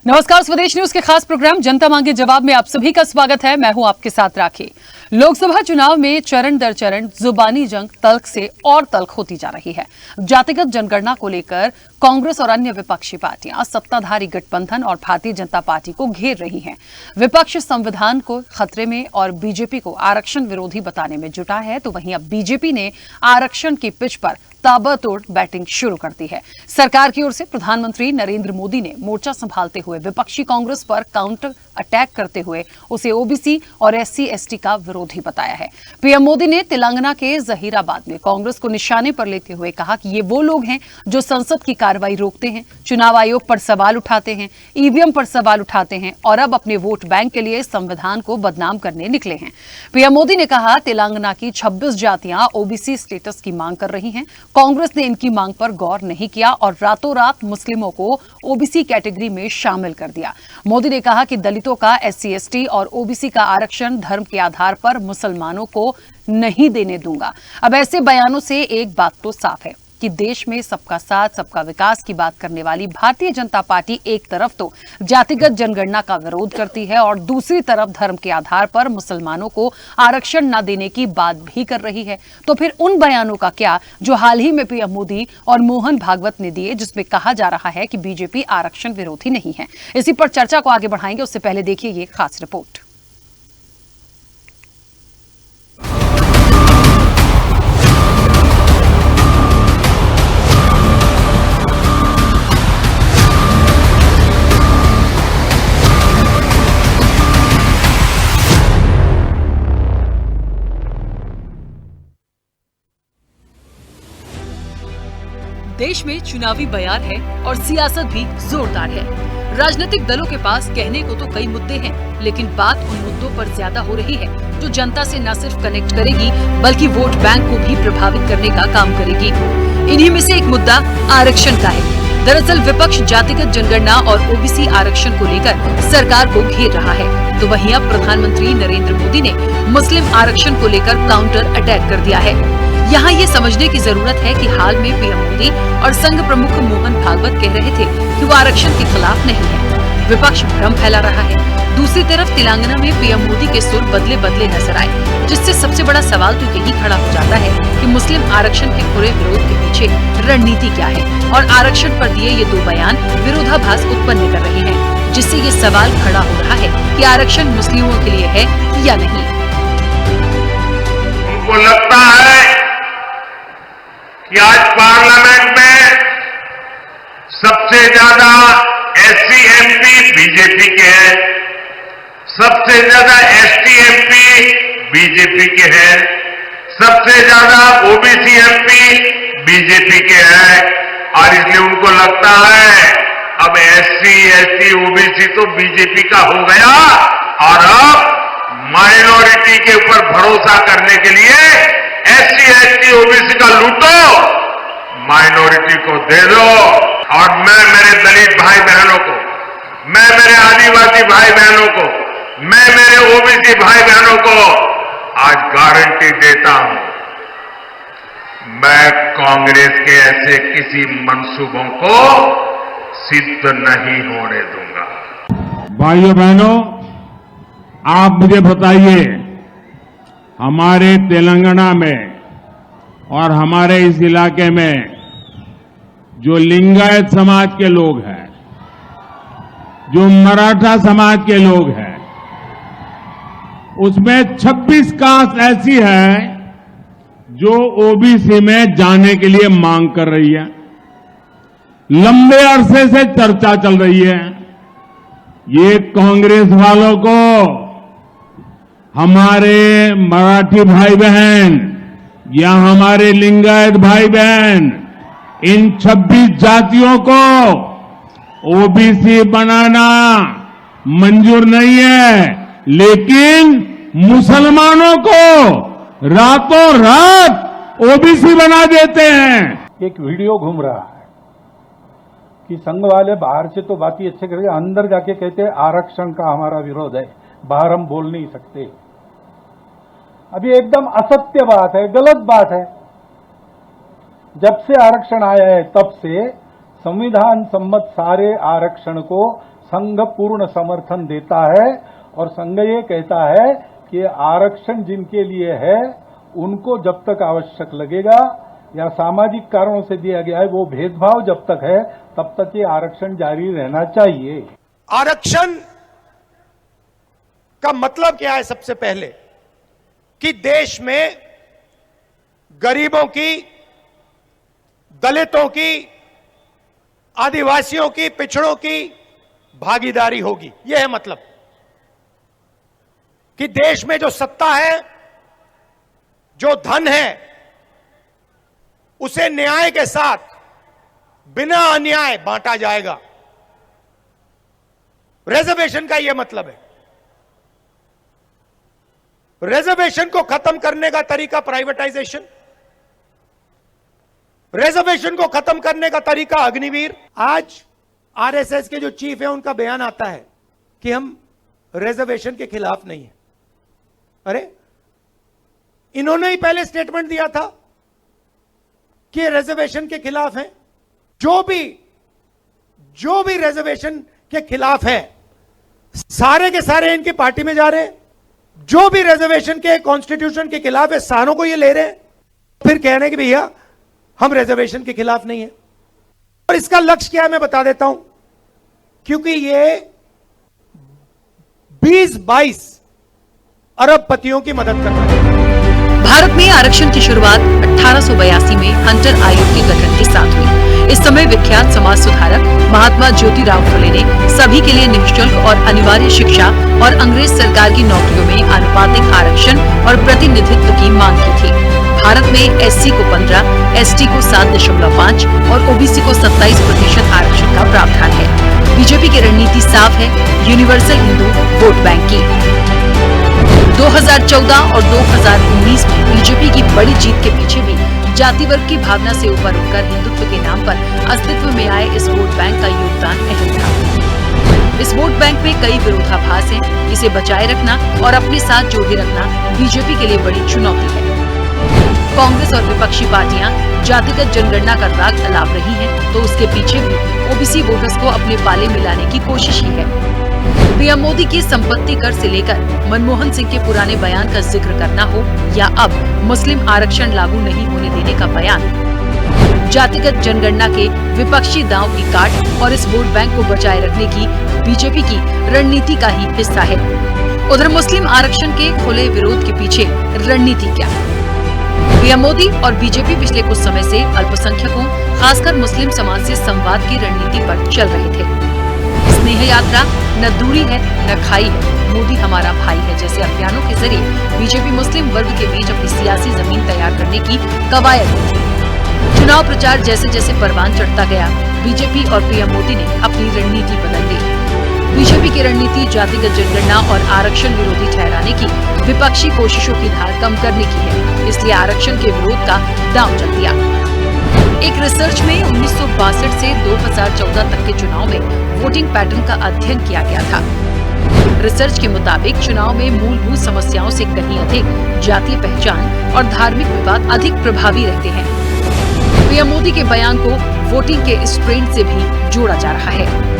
नमस्कार, स्वदेश न्यूज के खास प्रोग्राम जनता मांगे जवाब में आप सभी का स्वागत है। मैं हूं आपके साथ राखी। लोकसभा चुनाव में चरण दर चरण जुबानी जंग तल्ख से और तल्ख होती जा रही है। जातिगत जनगणना को लेकर कांग्रेस और अन्य विपक्षी पार्टियां सत्ताधारी गठबंधन और भारतीय जनता पार्टी को घेर रही हैं। विपक्ष संविधान को खतरे में और बीजेपी को आरक्षण विरोधी बताने में जुटा है, तो वहीं अब बीजेपी ने आरक्षण की पिच पर ताबड़तोड़ बैटिंग शुरू कर दी है। सरकार की ओर से प्रधानमंत्री नरेंद्र मोदी ने मोर्चा संभालते हुए विपक्षी कांग्रेस पर काउंटर अटैक करते हुए उसे ओबीसी और SC/ST का विरोधी बताया है। पीएम मोदी ने तेलंगाना के जहीराबाद में कांग्रेस को निशाने पर लेते हुए कहा कि ये वो लोग हैं जो संसद की कार्रवाई रोकते हैं, चुनाव आयोग पर सवाल उठाते हैं, ईवीएम पर सवाल उठाते हैं और अब अपने वोट बैंक के लिए संविधान को बदनाम करने निकले हैं। पीएम मोदी ने कहा, तेलंगाना की 26 जातियां ओबीसी स्टेटस की मांग कर रही हैं। कांग्रेस ने इनकी मांग पर गौर नहीं किया और रातों रात मुस्लिमों को ओबीसी कैटेगरी में शामिल कर दिया। मोदी ने कहा कि दलितों का SC/ST और ओबीसी का आरक्षण धर्म के आधार पर मुसलमानों को नहीं देने दूंगा। अब ऐसे बयानों से एक बात तो साफ है कि देश में सबका साथ सबका विकास की बात करने वाली भारतीय जनता पार्टी एक तरफ तो जातिगत जनगणना का विरोध करती है और दूसरी तरफ धर्म के आधार पर मुसलमानों को आरक्षण न देने की बात भी कर रही है। तो फिर उन बयानों का क्या जो हाल ही में पीएम मोदी और मोहन भागवत ने दिए, जिसमें कहा जा रहा है कि बीजेपी आरक्षण विरोधी नहीं है। इसी पर चर्चा को आगे बढ़ाएंगे, उससे पहले देखिए ये खास रिपोर्ट। देश में चुनावी बयार है और सियासत भी जोरदार है। राजनीतिक दलों के पास कहने को तो कई मुद्दे हैं, लेकिन बात उन मुद्दों पर ज्यादा हो रही है जो जनता से न सिर्फ कनेक्ट करेगी बल्कि वोट बैंक को भी प्रभावित करने का काम करेगी। इन्हीं में से एक मुद्दा आरक्षण का है। दरअसल विपक्ष जातिगत जनगणना और ओबीसी आरक्षण को लेकर सरकार को घेर रहा है, तो वहीं अब प्रधानमंत्री नरेंद्र मोदी ने मुस्लिम आरक्षण को लेकर काउंटर अटैक कर दिया है। यहाँ ये समझने की जरूरत है कि हाल में पीएम मोदी और संघ प्रमुख मोहन भागवत कह रहे थे कि वो आरक्षण के खिलाफ नहीं है। विपक्ष भ्रम फैला रहा है। दूसरी तरफ तेलंगाना में पीएम मोदी के सुर बदले बदले नजर आए, जिससे सबसे बड़ा सवाल तो यही खड़ा हो जाता है कि मुस्लिम आरक्षण के पूरे विरोध के पीछे रणनीति क्या है और आरक्षण पर दिए ये दो बयान विरोधाभास उत्पन्न कर रहे हैं, जिससे ये सवाल खड़ा हो रहा है कि आरक्षण मुस्लिमों के लिए है या नहीं। उनको लगता है कि आज पार्लियामेंट में सबसे ज्यादा SC/MP बीजेपी के हैं, सबसे ज्यादा ST/MP बीजेपी के हैं, सबसे ज्यादा OBC MP बीजेपी के हैं और इसलिए उनको लगता है अब SC/ST OBC तो बीजेपी का हो गया और अब माइनॉरिटी के ऊपर भरोसा करने के लिए SC/ST OBC का लूटो, माइनॉरिटी को दे दो। और मैं मेरे दलित भाई बहनों को, मैं मेरे आदिवासी भाई बहनों को, मैं मेरे OBC भाई बहनों को आज गारंटी देता हूं, मैं कांग्रेस के ऐसे किसी मंसूबों को सिद्ध नहीं होने दूंगा। भाइयों बहनों, आप मुझे बताइए, हमारे तेलंगाना में और हमारे इस इलाके में जो लिंगायत समाज के लोग हैं, जो मराठा समाज के लोग हैं, उसमें 26 कास्ट ऐसी है जो ओबीसी में जाने के लिए मांग कर रही है। लंबे अरसे से चर्चा चल रही है। ये कांग्रेस वालों को हमारे मराठी भाई बहन या हमारे लिंगायत भाई बहन, इन 26 जातियों को ओबीसी बनाना मंजूर नहीं है, लेकिन मुसलमानों को रातों रात ओबीसी बना देते हैं। एक वीडियो घूम रहा है कि संघ वाले बाहर से तो बात ही अच्छे करेंगे, अंदर जाके कहते हैं आरक्षण का हमारा विरोध है, बाहर हम बोल नहीं सकते। अभी एकदम असत्य बात है, गलत बात है। जब से आरक्षण आया है तब से संविधान सम्मत सारे आरक्षण को संघ पूर्ण समर्थन देता है और संघ ये कहता है कि आरक्षण जिनके लिए है उनको जब तक आवश्यक लगेगा या सामाजिक कारणों से दिया गया है वो भेदभाव जब तक है तब तक ये आरक्षण जारी रहना चाहिए। आरक्षण का मतलब क्या है? सबसे पहले कि देश में गरीबों की, दलितों की, आदिवासियों की, पिछड़ों की भागीदारी होगी। यह है मतलब कि देश में जो सत्ता है, जो धन है, उसे न्याय के साथ बिना अन्याय बांटा जाएगा। रिजर्वेशन का यह मतलब है। रिजर्वेशन को खत्म करने का तरीका प्राइवेटाइजेशन, रिजर्वेशन को खत्म करने का तरीका अग्निवीर। आज आरएसएस के जो चीफ है उनका बयान आता है कि हम रिजर्वेशन के खिलाफ नहीं है। अरे इन्होंने ही पहले स्टेटमेंट दिया था कि रिजर्वेशन के खिलाफ हैं। जो भी रिजर्वेशन के खिलाफ है सारे के सारे इनकी पार्टी में जा रहे हैं। जो भी रिजर्वेशन के कॉन्स्टिट्यूशन के खिलाफ है सारों को ये ले रहे हैं, फिर कह रहे हैं कि भैया हम रिजर्वेशन के खिलाफ नहीं है। और इसका लक्ष्य क्या है मैं बता देता हूं, क्योंकि ये 20-22 अरबपतियों की मदद करना है। भारत में आरक्षण की शुरुआत 1882 में हंटर आयोग के गठन के साथ हुई। इस समय विख्यात समाज सुधारक महात्मा ज्योतिराव फुले ने सभी के लिए निःशुल्क और अनिवार्य शिक्षा और अंग्रेज सरकार की नौकरियों में आनुपातिक आरक्षण और प्रतिनिधित्व की मांग की थी। भारत में एससी को 15, एसटी को 7.5 और ओबीसी को 27% आरक्षण का प्रावधान है। बीजेपी की रणनीति साफ है, यूनिवर्सल हिंदू वोट बैंक की। 2014 और 2019 में बीजेपी की बड़ी जीत के पीछे भी जाति वर्ग की भावना से ऊपर उठकर हिंदुत्व के नाम पर अस्तित्व में आए इस वोट बैंक का योगदान अहम था। इस वोट बैंक में कई विरोधाभास हैं। इसे बचाए रखना और अपने साथ जोड़े रखना बीजेपी के लिए बड़ी चुनौती है। कांग्रेस और विपक्षी पार्टियां जातिगत जनगणना का राग अलाप रही हैं, तो उसके पीछे भी ओबीसी वोटर्स को अपने पाले मिलाने की कोशिश ही है। पीएम मोदी की संपत्ति कर से लेकर मनमोहन सिंह के पुराने बयान का जिक्र करना हो या अब मुस्लिम आरक्षण लागू नहीं होने देने का बयान, जातिगत जनगणना के विपक्षी दांव की काट और इस वोट बैंक को बचाए रखने की बीजेपी की रणनीति का ही हिस्सा है। उधर मुस्लिम आरक्षण के खुले विरोध के पीछे रणनीति क्या? पीएम मोदी और बीजेपी पिछले कुछ समय से अल्पसंख्यकों, खासकर मुस्लिम समाज से संवाद की रणनीति पर चल रहे थे। स्नेह यात्रा न दूरी है न खाई है, मोदी हमारा भाई है जैसे अभियानों के जरिए बीजेपी मुस्लिम वर्ग के बीच अपनी सियासी जमीन तैयार करने की कवायद में थी। चुनाव प्रचार जैसे जैसे परवान चढ़ता गया, बीजेपी और पीएम मोदी ने अपनी रणनीति बदल दी। बीजेपी की रणनीति जातिगत जनगणना और आरक्षण विरोधी ठहराने की विपक्षी कोशिशों की धार कम करने की है, इसलिए आरक्षण के विरोध का दांव चल दिया। एक रिसर्च में 1962 से 2014 तक के चुनाव में वोटिंग पैटर्न का अध्ययन किया गया था। रिसर्च के मुताबिक चुनाव में मूलभूत समस्याओं से कहीं अधिक जातीय पहचान और धार्मिक विवाद अधिक प्रभावी रहते हैं। पीएम मोदी के बयान को वोटिंग के इस ट्रेंड से भी जोड़ा जा रहा है।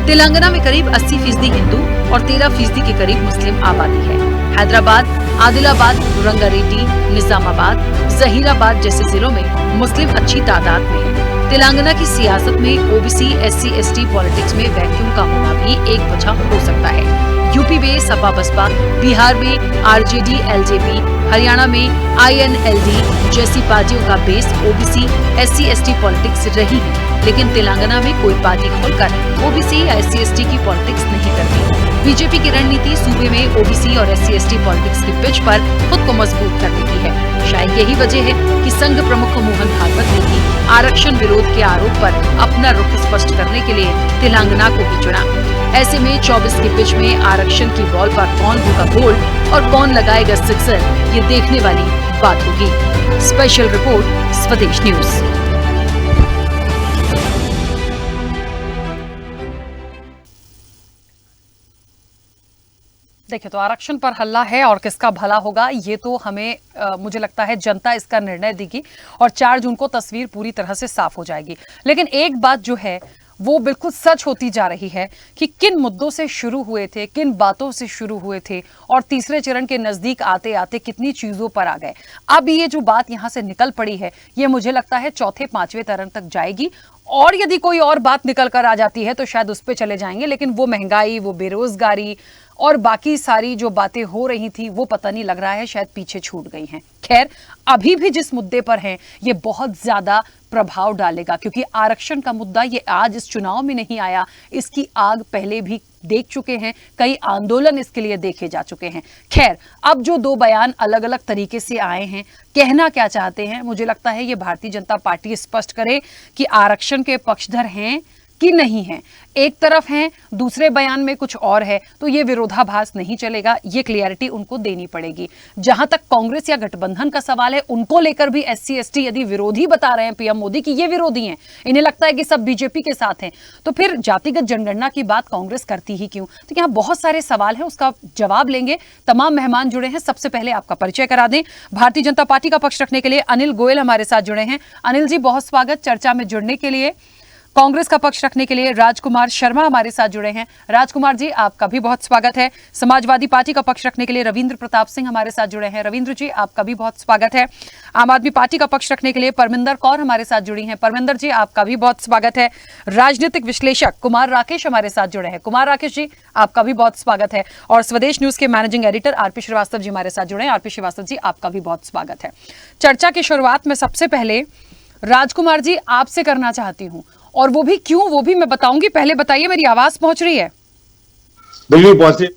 तेलंगाना में करीब 80% हिंदू और 13% के करीब मुस्लिम आबादी है। हैदराबाद, आदिलाबाद, रंगारेड्डी, निजामाबाद, जहीराबाद जैसे जिलों में मुस्लिम अच्छी तादाद में है। तेलंगाना की सियासत में ओबीसी, एससी, एसटी पॉलिटिक्स में वैक्यूम का होना भी एक वजह हो सकता है। यूपी में सपा बसपा, बिहार में आरजेडी एलजेपी, हरियाणा में आईएनएलडी जैसी पार्टियों का base OBC, SC, ST politics रही है, लेकिन तेलंगाना में कोई पार्टी खोलकर ओबीसी या एससी, एसटी की पॉलिटिक्स नहीं करती। बीजेपी की रणनीति सूबे में ओबीसी और एससी, एसटी पॉलिटिक्स की पिच पर खुद को मजबूत करने की है। शायद यही वजह है कि संघ प्रमुख मोहन भागवत ने भी आरक्षण विरोध के आरोप पर अपना रुख स्पष्ट करने के लिए तेलंगाना को भी चुना। ऐसे में 24 की पिच में आरक्षण की बॉल पर कौन होगा बोल्ड और कौन लगाएगा सिक्सर, ये देखने वाली बात होगी। स्पेशल रिपोर्ट, स्वदेश न्यूज। देखिए, तो आरक्षण पर हल्ला है और किसका भला होगा ये तो हमें मुझे लगता है जनता इसका निर्णय देगी और 4 जून को तस्वीर पूरी तरह से साफ हो जाएगी। लेकिन एक बात जो है वो बिल्कुल सच होती जा रही है कि किन मुद्दों से शुरू हुए थे, किन बातों से शुरू हुए थे और तीसरे चरण के नजदीक आते आते कितनी चीजों पर आ गए। अब ये जो बात यहां से निकल पड़ी है, ये मुझे लगता है चौथे पांचवें चरण तक जाएगी और यदि कोई और बात निकल कर आ जाती है तो शायद उस पर चले जाएंगे, लेकिन वो महंगाई, वो बेरोजगारी और बाकी सारी जो बातें हो रही थी वो पता नहीं, लग रहा है शायद पीछे छूट गई हैं। खैर, अभी भी जिस मुद्दे पर हैं ये बहुत ज्यादा प्रभाव डालेगा, क्योंकि आरक्षण का मुद्दा ये आज इस चुनाव में नहीं आया, इसकी आग पहले भी देख चुके हैं, कई आंदोलन इसके लिए देखे जा चुके हैं। खैर, अब जो दो बयान अलग अलग तरीके से आए हैं, कहना क्या चाहते हैं, मुझे लगता है ये भारतीय जनता पार्टी स्पष्ट करे कि आरक्षण के पक्षधर हैं कि नहीं है। एक तरफ हैं, दूसरे बयान में कुछ और है, तो ये विरोधाभास नहीं चलेगा, ये क्लियरिटी उनको देनी पड़ेगी। जहां तक कांग्रेस या गठबंधन का सवाल है, उनको लेकर भी एससी एसटी यदि विरोधी बता रहे हैं पीएम मोदी कि ये विरोधी हैं, इन्हें लगता है कि सब बीजेपी के साथ हैं, तो फिर जातिगत जनगणना की बात कांग्रेस करती ही क्यों? तो यहाँ बहुत सारे सवाल हैं, उसका जवाब लेंगे। तमाम मेहमान जुड़े हैं, सबसे पहले आपका परिचय करा दें। भारतीय जनता पार्टी का पक्ष रखने के लिए अनिल गोयल हमारे साथ जुड़े हैं। अनिल जी, बहुत स्वागत चर्चा में जुड़ने के लिए। कांग्रेस का पक्ष रखने के लिए राजकुमार शर्मा हमारे साथ जुड़े हैं। राजकुमार जी, आपका भी बहुत स्वागत है। समाजवादी पार्टी का पक्ष रखने के लिए रविंद्र प्रताप सिंह हमारे साथ जुड़े हैं। रविंद्र जी, आपका भी बहुत स्वागत है। आम आदमी पार्टी का पक्ष रखने के लिए परमिंदर कौर हमारे साथ जुड़ी हैं। परमिंदर जी, आपका भी बहुत स्वागत है। राजनीतिक विश्लेषक कुमार राकेश हमारे साथ जुड़े हैं। कुमार राकेश जी, आपका भी बहुत स्वागत है। और स्वदेश न्यूज के managing editor RP Srivastava ji हमारे साथ जुड़े हैं। आरपी श्रीवास्तव जी, आपका भी बहुत स्वागत है। चर्चा की शुरुआत में सबसे पहले राजकुमार जी आपसे करना चाहती हूं, और वो भी क्यों, वो भी मैं बताऊंगी। पहले बताइए, मेरी आवाज पहुंच रही है? बिल्कुल पहुंचे।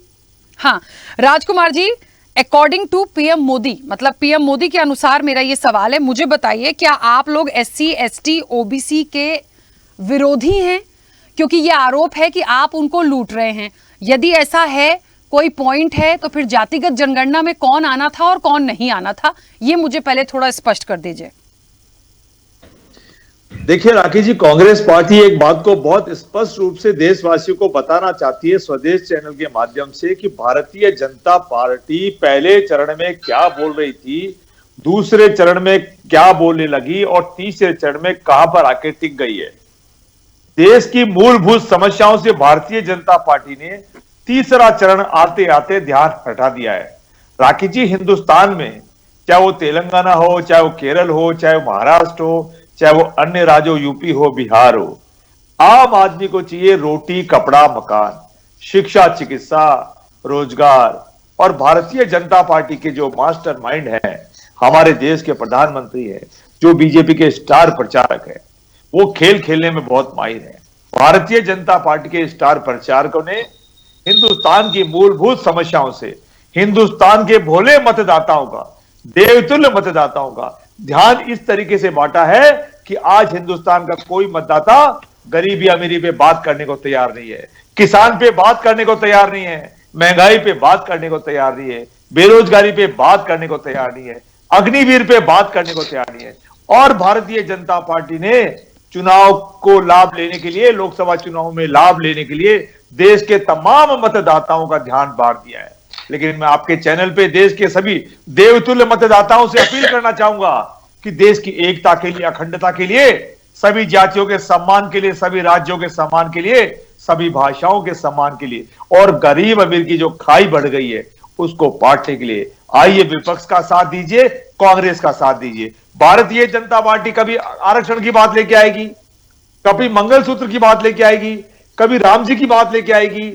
हाँ, Rajkumar ji, according to PM Modi, मतलब पीएम मोदी के अनुसार मेरा ये सवाल है, मुझे बताइए क्या आप लोग एससी एसटी ओबीसी के विरोधी हैं? क्योंकि ये आरोप है कि आप उनको लूट रहे हैं। यदि ऐसा है, कोई पॉइंट है, तो फिर जातिगत जनगणना में कौन आना था और कौन नहीं आना था, ये मुझे पहले थोड़ा स्पष्ट कर दीजिए। देखिए राकेश जी, कांग्रेस पार्टी एक बात को बहुत स्पष्ट रूप से देशवासियों को बताना चाहती है स्वदेश चैनल के माध्यम से कि भारतीय जनता पार्टी पहले चरण में क्या बोल रही थी, दूसरे चरण में क्या बोलने लगी और तीसरे चरण में कहां पर आके टिक गई है। देश की मूलभूत समस्याओं से भारतीय जनता पार्टी ने तीसरा चरण आते आते ध्यान हटा दिया है। राकेश जी, हिंदुस्तान में चाहे वो तेलंगाना हो, चाहे वो केरल हो, चाहे वो महाराष्ट्र हो, चाहे वो अन्य राज्यों यूपी हो, बिहार हो, आम आदमी को चाहिए रोटी, कपड़ा, मकान, शिक्षा, चिकित्सा, रोजगार। और भारतीय जनता पार्टी के जो मास्टरमाइंड हैं, हमारे देश के प्रधानमंत्री हैं, जो बीजेपी के स्टार प्रचारक हैं, वो खेल खेलने में बहुत माहिर हैं। भारतीय जनता पार्टी के स्टार प्रचारकों ने हिंदुस्तान की मूलभूत समस्याओं से हिंदुस्तान के भोले मतदाताओं का, देवतुल्य मतदाताओं का ध्यान इस तरीके से बांटा है कि आज हिंदुस्तान का कोई मतदाता गरीबी अमीरी पे बात करने को तैयार नहीं है, किसान पे बात करने को तैयार नहीं है, महंगाई पे बात करने को तैयार नहीं है, बेरोजगारी पे बात करने को तैयार नहीं है, अग्निवीर पे बात करने को तैयार नहीं है। और भारतीय जनता पार्टी ने चुनाव को लाभ लेने के लिए, लोकसभा चुनाव में लाभ लेने के लिए देश के तमाम मतदाताओं का ध्यान बांट दिया है। लेकिन मैं आपके चैनल पे देश के सभी देवतुल्य मतदाताओं से अपील करना चाहूंगा कि देश की एकता के लिए, अखंडता के लिए, सभी जातियों के सम्मान के लिए, सभी राज्यों के सम्मान के लिए, सभी भाषाओं के सम्मान के लिए और गरीब अमीर की जो खाई बढ़ गई है उसको पाटने के लिए आइए विपक्ष का साथ दीजिए, कांग्रेस का साथ दीजिए। भारतीय जनता पार्टी कभी आरक्षण की बात लेके आएगी, कभी मंगलसूत्र की बात लेके आएगी, कभी राम जी की बात लेके आएगी,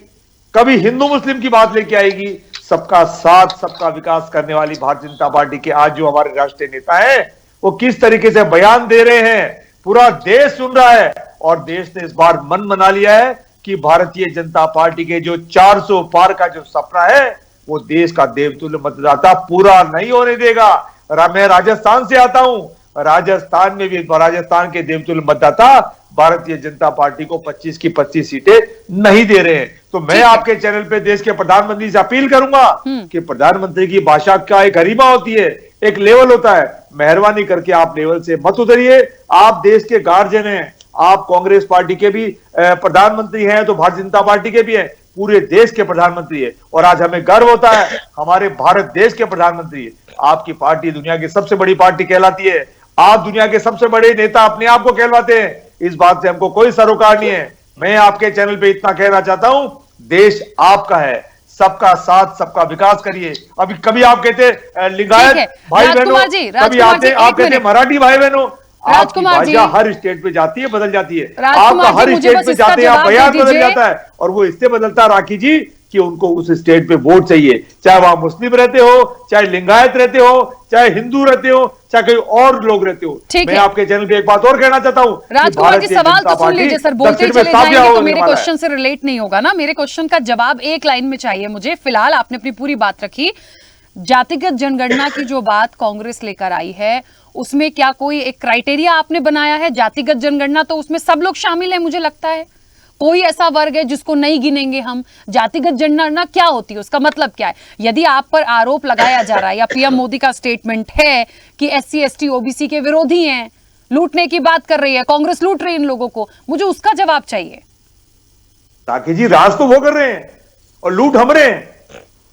कभी हिंदू मुस्लिम की बात लेके आएगी। सबका साथ, सबका विकास करने वाली भारतीय जनता पार्टी के आज जो हमारे राष्ट्रीय नेता है वो किस तरीके से बयान दे रहे हैं, पूरा देश सुन रहा है। और देश ने इस बार मन बना लिया है कि भारतीय जनता पार्टी के जो 400 पार का जो सपना है वो देश का देवतुल्य मतदाता पूरा नहीं होने देगा। मैं राजस्थान से आता हूं, राजस्थान में भी राजस्थान के देवतुल्य मतदाता भारतीय जनता पार्टी को 25 की 25 सीटें नहीं दे रहे हैं। तो मैं आपके चैनल पे देश के प्रधानमंत्री से अपील करूंगा कि प्रधानमंत्री की भाषा का एक गरिमा होती है, एक लेवल होता है, मेहरबानी करके आप लेवल से मत उतरिए। आप देश के गार्जियन हैं, आप कांग्रेस पार्टी के भी प्रधानमंत्री हैं तो भारतीय जनता पार्टी के भी हैं, पूरे देश के प्रधानमंत्री है। और आज हमें गर्व होता है हमारे भारत देश के प्रधानमंत्री है। आपकी पार्टी दुनिया की सबसे बड़ी पार्टी कहलाती है, आप दुनिया के सबसे बड़े नेता अपने आप को कहलवाते हैं, इस बात से हमको कोई सरोकार नहीं है। मैं आपके चैनल पे इतना कहना चाहता हूं, देश आपका है, सबका साथ सबका विकास करिए। अभी कभी आप कहते लिंगायत भाई बहनों, कभी आते आप कहते मराठी भाई बहनों। आपकी भाषा हर स्टेट पे जाती है, बदल जाती है। आपका हर स्टेट पे जाते हैं आप बयान बदल जाता है, और वो इससे बदलता राखी जी कि उनको उस स्टेट पे वोट चाहिए, चाहे वहां मुस्लिम रहते हो, चाहे लिंगायत रहते हो, चाहे हिंदू रहते हो, चाहे कोई और लोग रहते हो। मैं आपके चैनल पे एक बात और कहना चाहता हूं, राजकुमार जी सवाल तो सुन लीजिए सर, बोलते चले जाएंगे तो मेरे क्वेश्चन से रिलेट नहीं होगा ना। मेरे क्वेश्चन का जवाब एक लाइन में चाहिए मुझे। फिलहाल आपने अपनी पूरी बात रखी। जातिगत जनगणना की जो बात कांग्रेस लेकर आई है, उसमें क्या कोई एक क्राइटेरिया आपने बनाया है? जातिगत जनगणना तो उसमें सब लोग शामिल है, मुझे लगता है कोई ऐसा वर्ग है जिसको नहीं गिनेंगे हम। जातिगत जनगणना क्या होती है, उसका मतलब क्या है? यदि आप पर आरोप लगाया जा रहा है या पीएम मोदी का स्टेटमेंट है कि एससी एसटी ओबीसी के विरोधी हैं, लूटने की बात कर रही है कांग्रेस, लूट रही है इन लोगों को, मुझे उसका जवाब चाहिए। ताकि जी राज तो वो कर रहे हैं और लूट हम रहे हैं।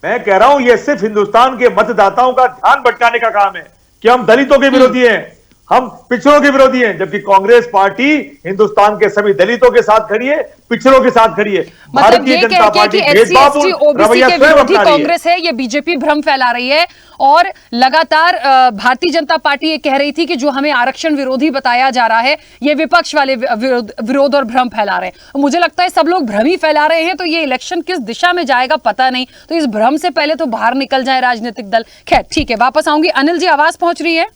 मैं कह रहा हूं ये सिर्फ हिंदुस्तान के मतदाताओं का ध्यान भटकाने का काम है कि हम दलितों के विरोधी हैं, हम पिछड़ों के विरोधी हैं, जबकि कांग्रेस पार्टी हिंदुस्तान के सभी दलितों के साथ खड़ी है, पिछड़ों के साथ खड़ी है। मतलब ये कह के कि एससी ओबीसी के विरोधी कांग्रेस है, ये बीजेपी भ्रम फैला रही है। और लगातार भारतीय जनता पार्टी ये कह रही थी कि जो हमें आरक्षण विरोधी बताया जा रहा है, ये विपक्ष वाले विरोध और भ्रम फैला रहे हैं। मुझे लगता है सब लोग भ्रम ही फैला रहे हैं, तो ये इलेक्शन किस दिशा में जाएगा पता नहीं। तो इस भ्रम से पहले तो बाहर निकल जाए राजनीतिक दल। खैर ठीक है, वापस आऊंगी। अनिल जी आवाज पहुंच रही है?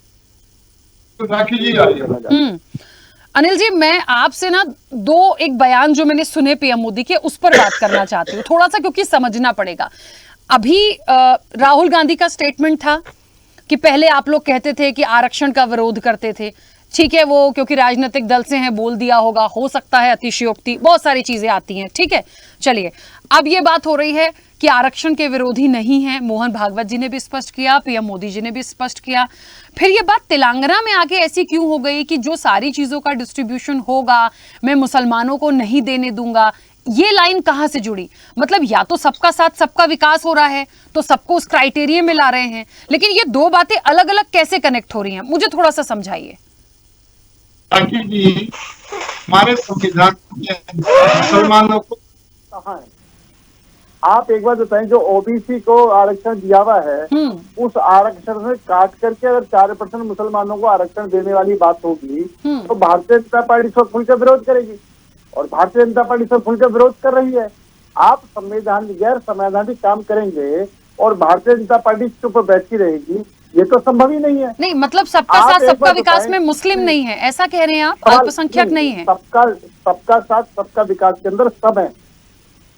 अनिल जी, मैं आपसे ना एक बयान जो मैंने सुने पीएम मोदी के, उस पर बात करना चाहती हूँ थोड़ा सा, क्योंकि समझना पड़ेगा। अभी राहुल गांधी का स्टेटमेंट था कि पहले आप लोग कहते थे कि आरक्षण का विरोध करते थे। ठीक है, वो क्योंकि राजनीतिक दल से हैं बोल दिया होगा, हो सकता है अतिशयोक्ति, बहुत सारी चीजें आती हैं। ठीक है, चलिए अब ये बात हो रही है कि आरक्षण के विरोधी नहीं है। मोहन भागवत जी ने भी स्पष्ट किया, पीएम मोदी जी ने भी स्पष्ट किया। फिर ये बात तेलंगाना में आके ऐसी क्यों हो गई कि जो सारी चीजों का डिस्ट्रीब्यूशन होगा मैं मुसलमानों को नहीं देने दूंगा? ये लाइन कहां से जुड़ी? मतलब या तो सबका साथ सबका विकास हो रहा है तो सबको उस क्राइटेरिया में ला रहे हैं, लेकिन ये दो बातें अलग अलग कैसे कनेक्ट हो रही हैं, मुझे थोड़ा सा समझाइए। जी, हमारे संविधान में मुसलमानों को कहाँ है? आप एक बार बताएं, जो ओबीसी को आरक्षण दिया हुआ है, उस आरक्षण में काट करके अगर 4% मुसलमानों को आरक्षण देने वाली बात होगी तो भारतीय जनता पार्टी सब खुलकर विरोध करेगी, और भारतीय जनता पार्टी सब खुलकर विरोध कर रही है। आप गैर संवैधानिक काम करेंगे और भारतीय जनता पार्टी चुप बैठी रहेगी, ये तो संभव ही नहीं है। नहीं, मतलब सबका साथ सबका विकास में मुस्लिम नहीं है, ऐसा कह रहे हैं आप? अल्पसंख्यक नहीं है? सबका साथ सबका विकास के अंदर सब है,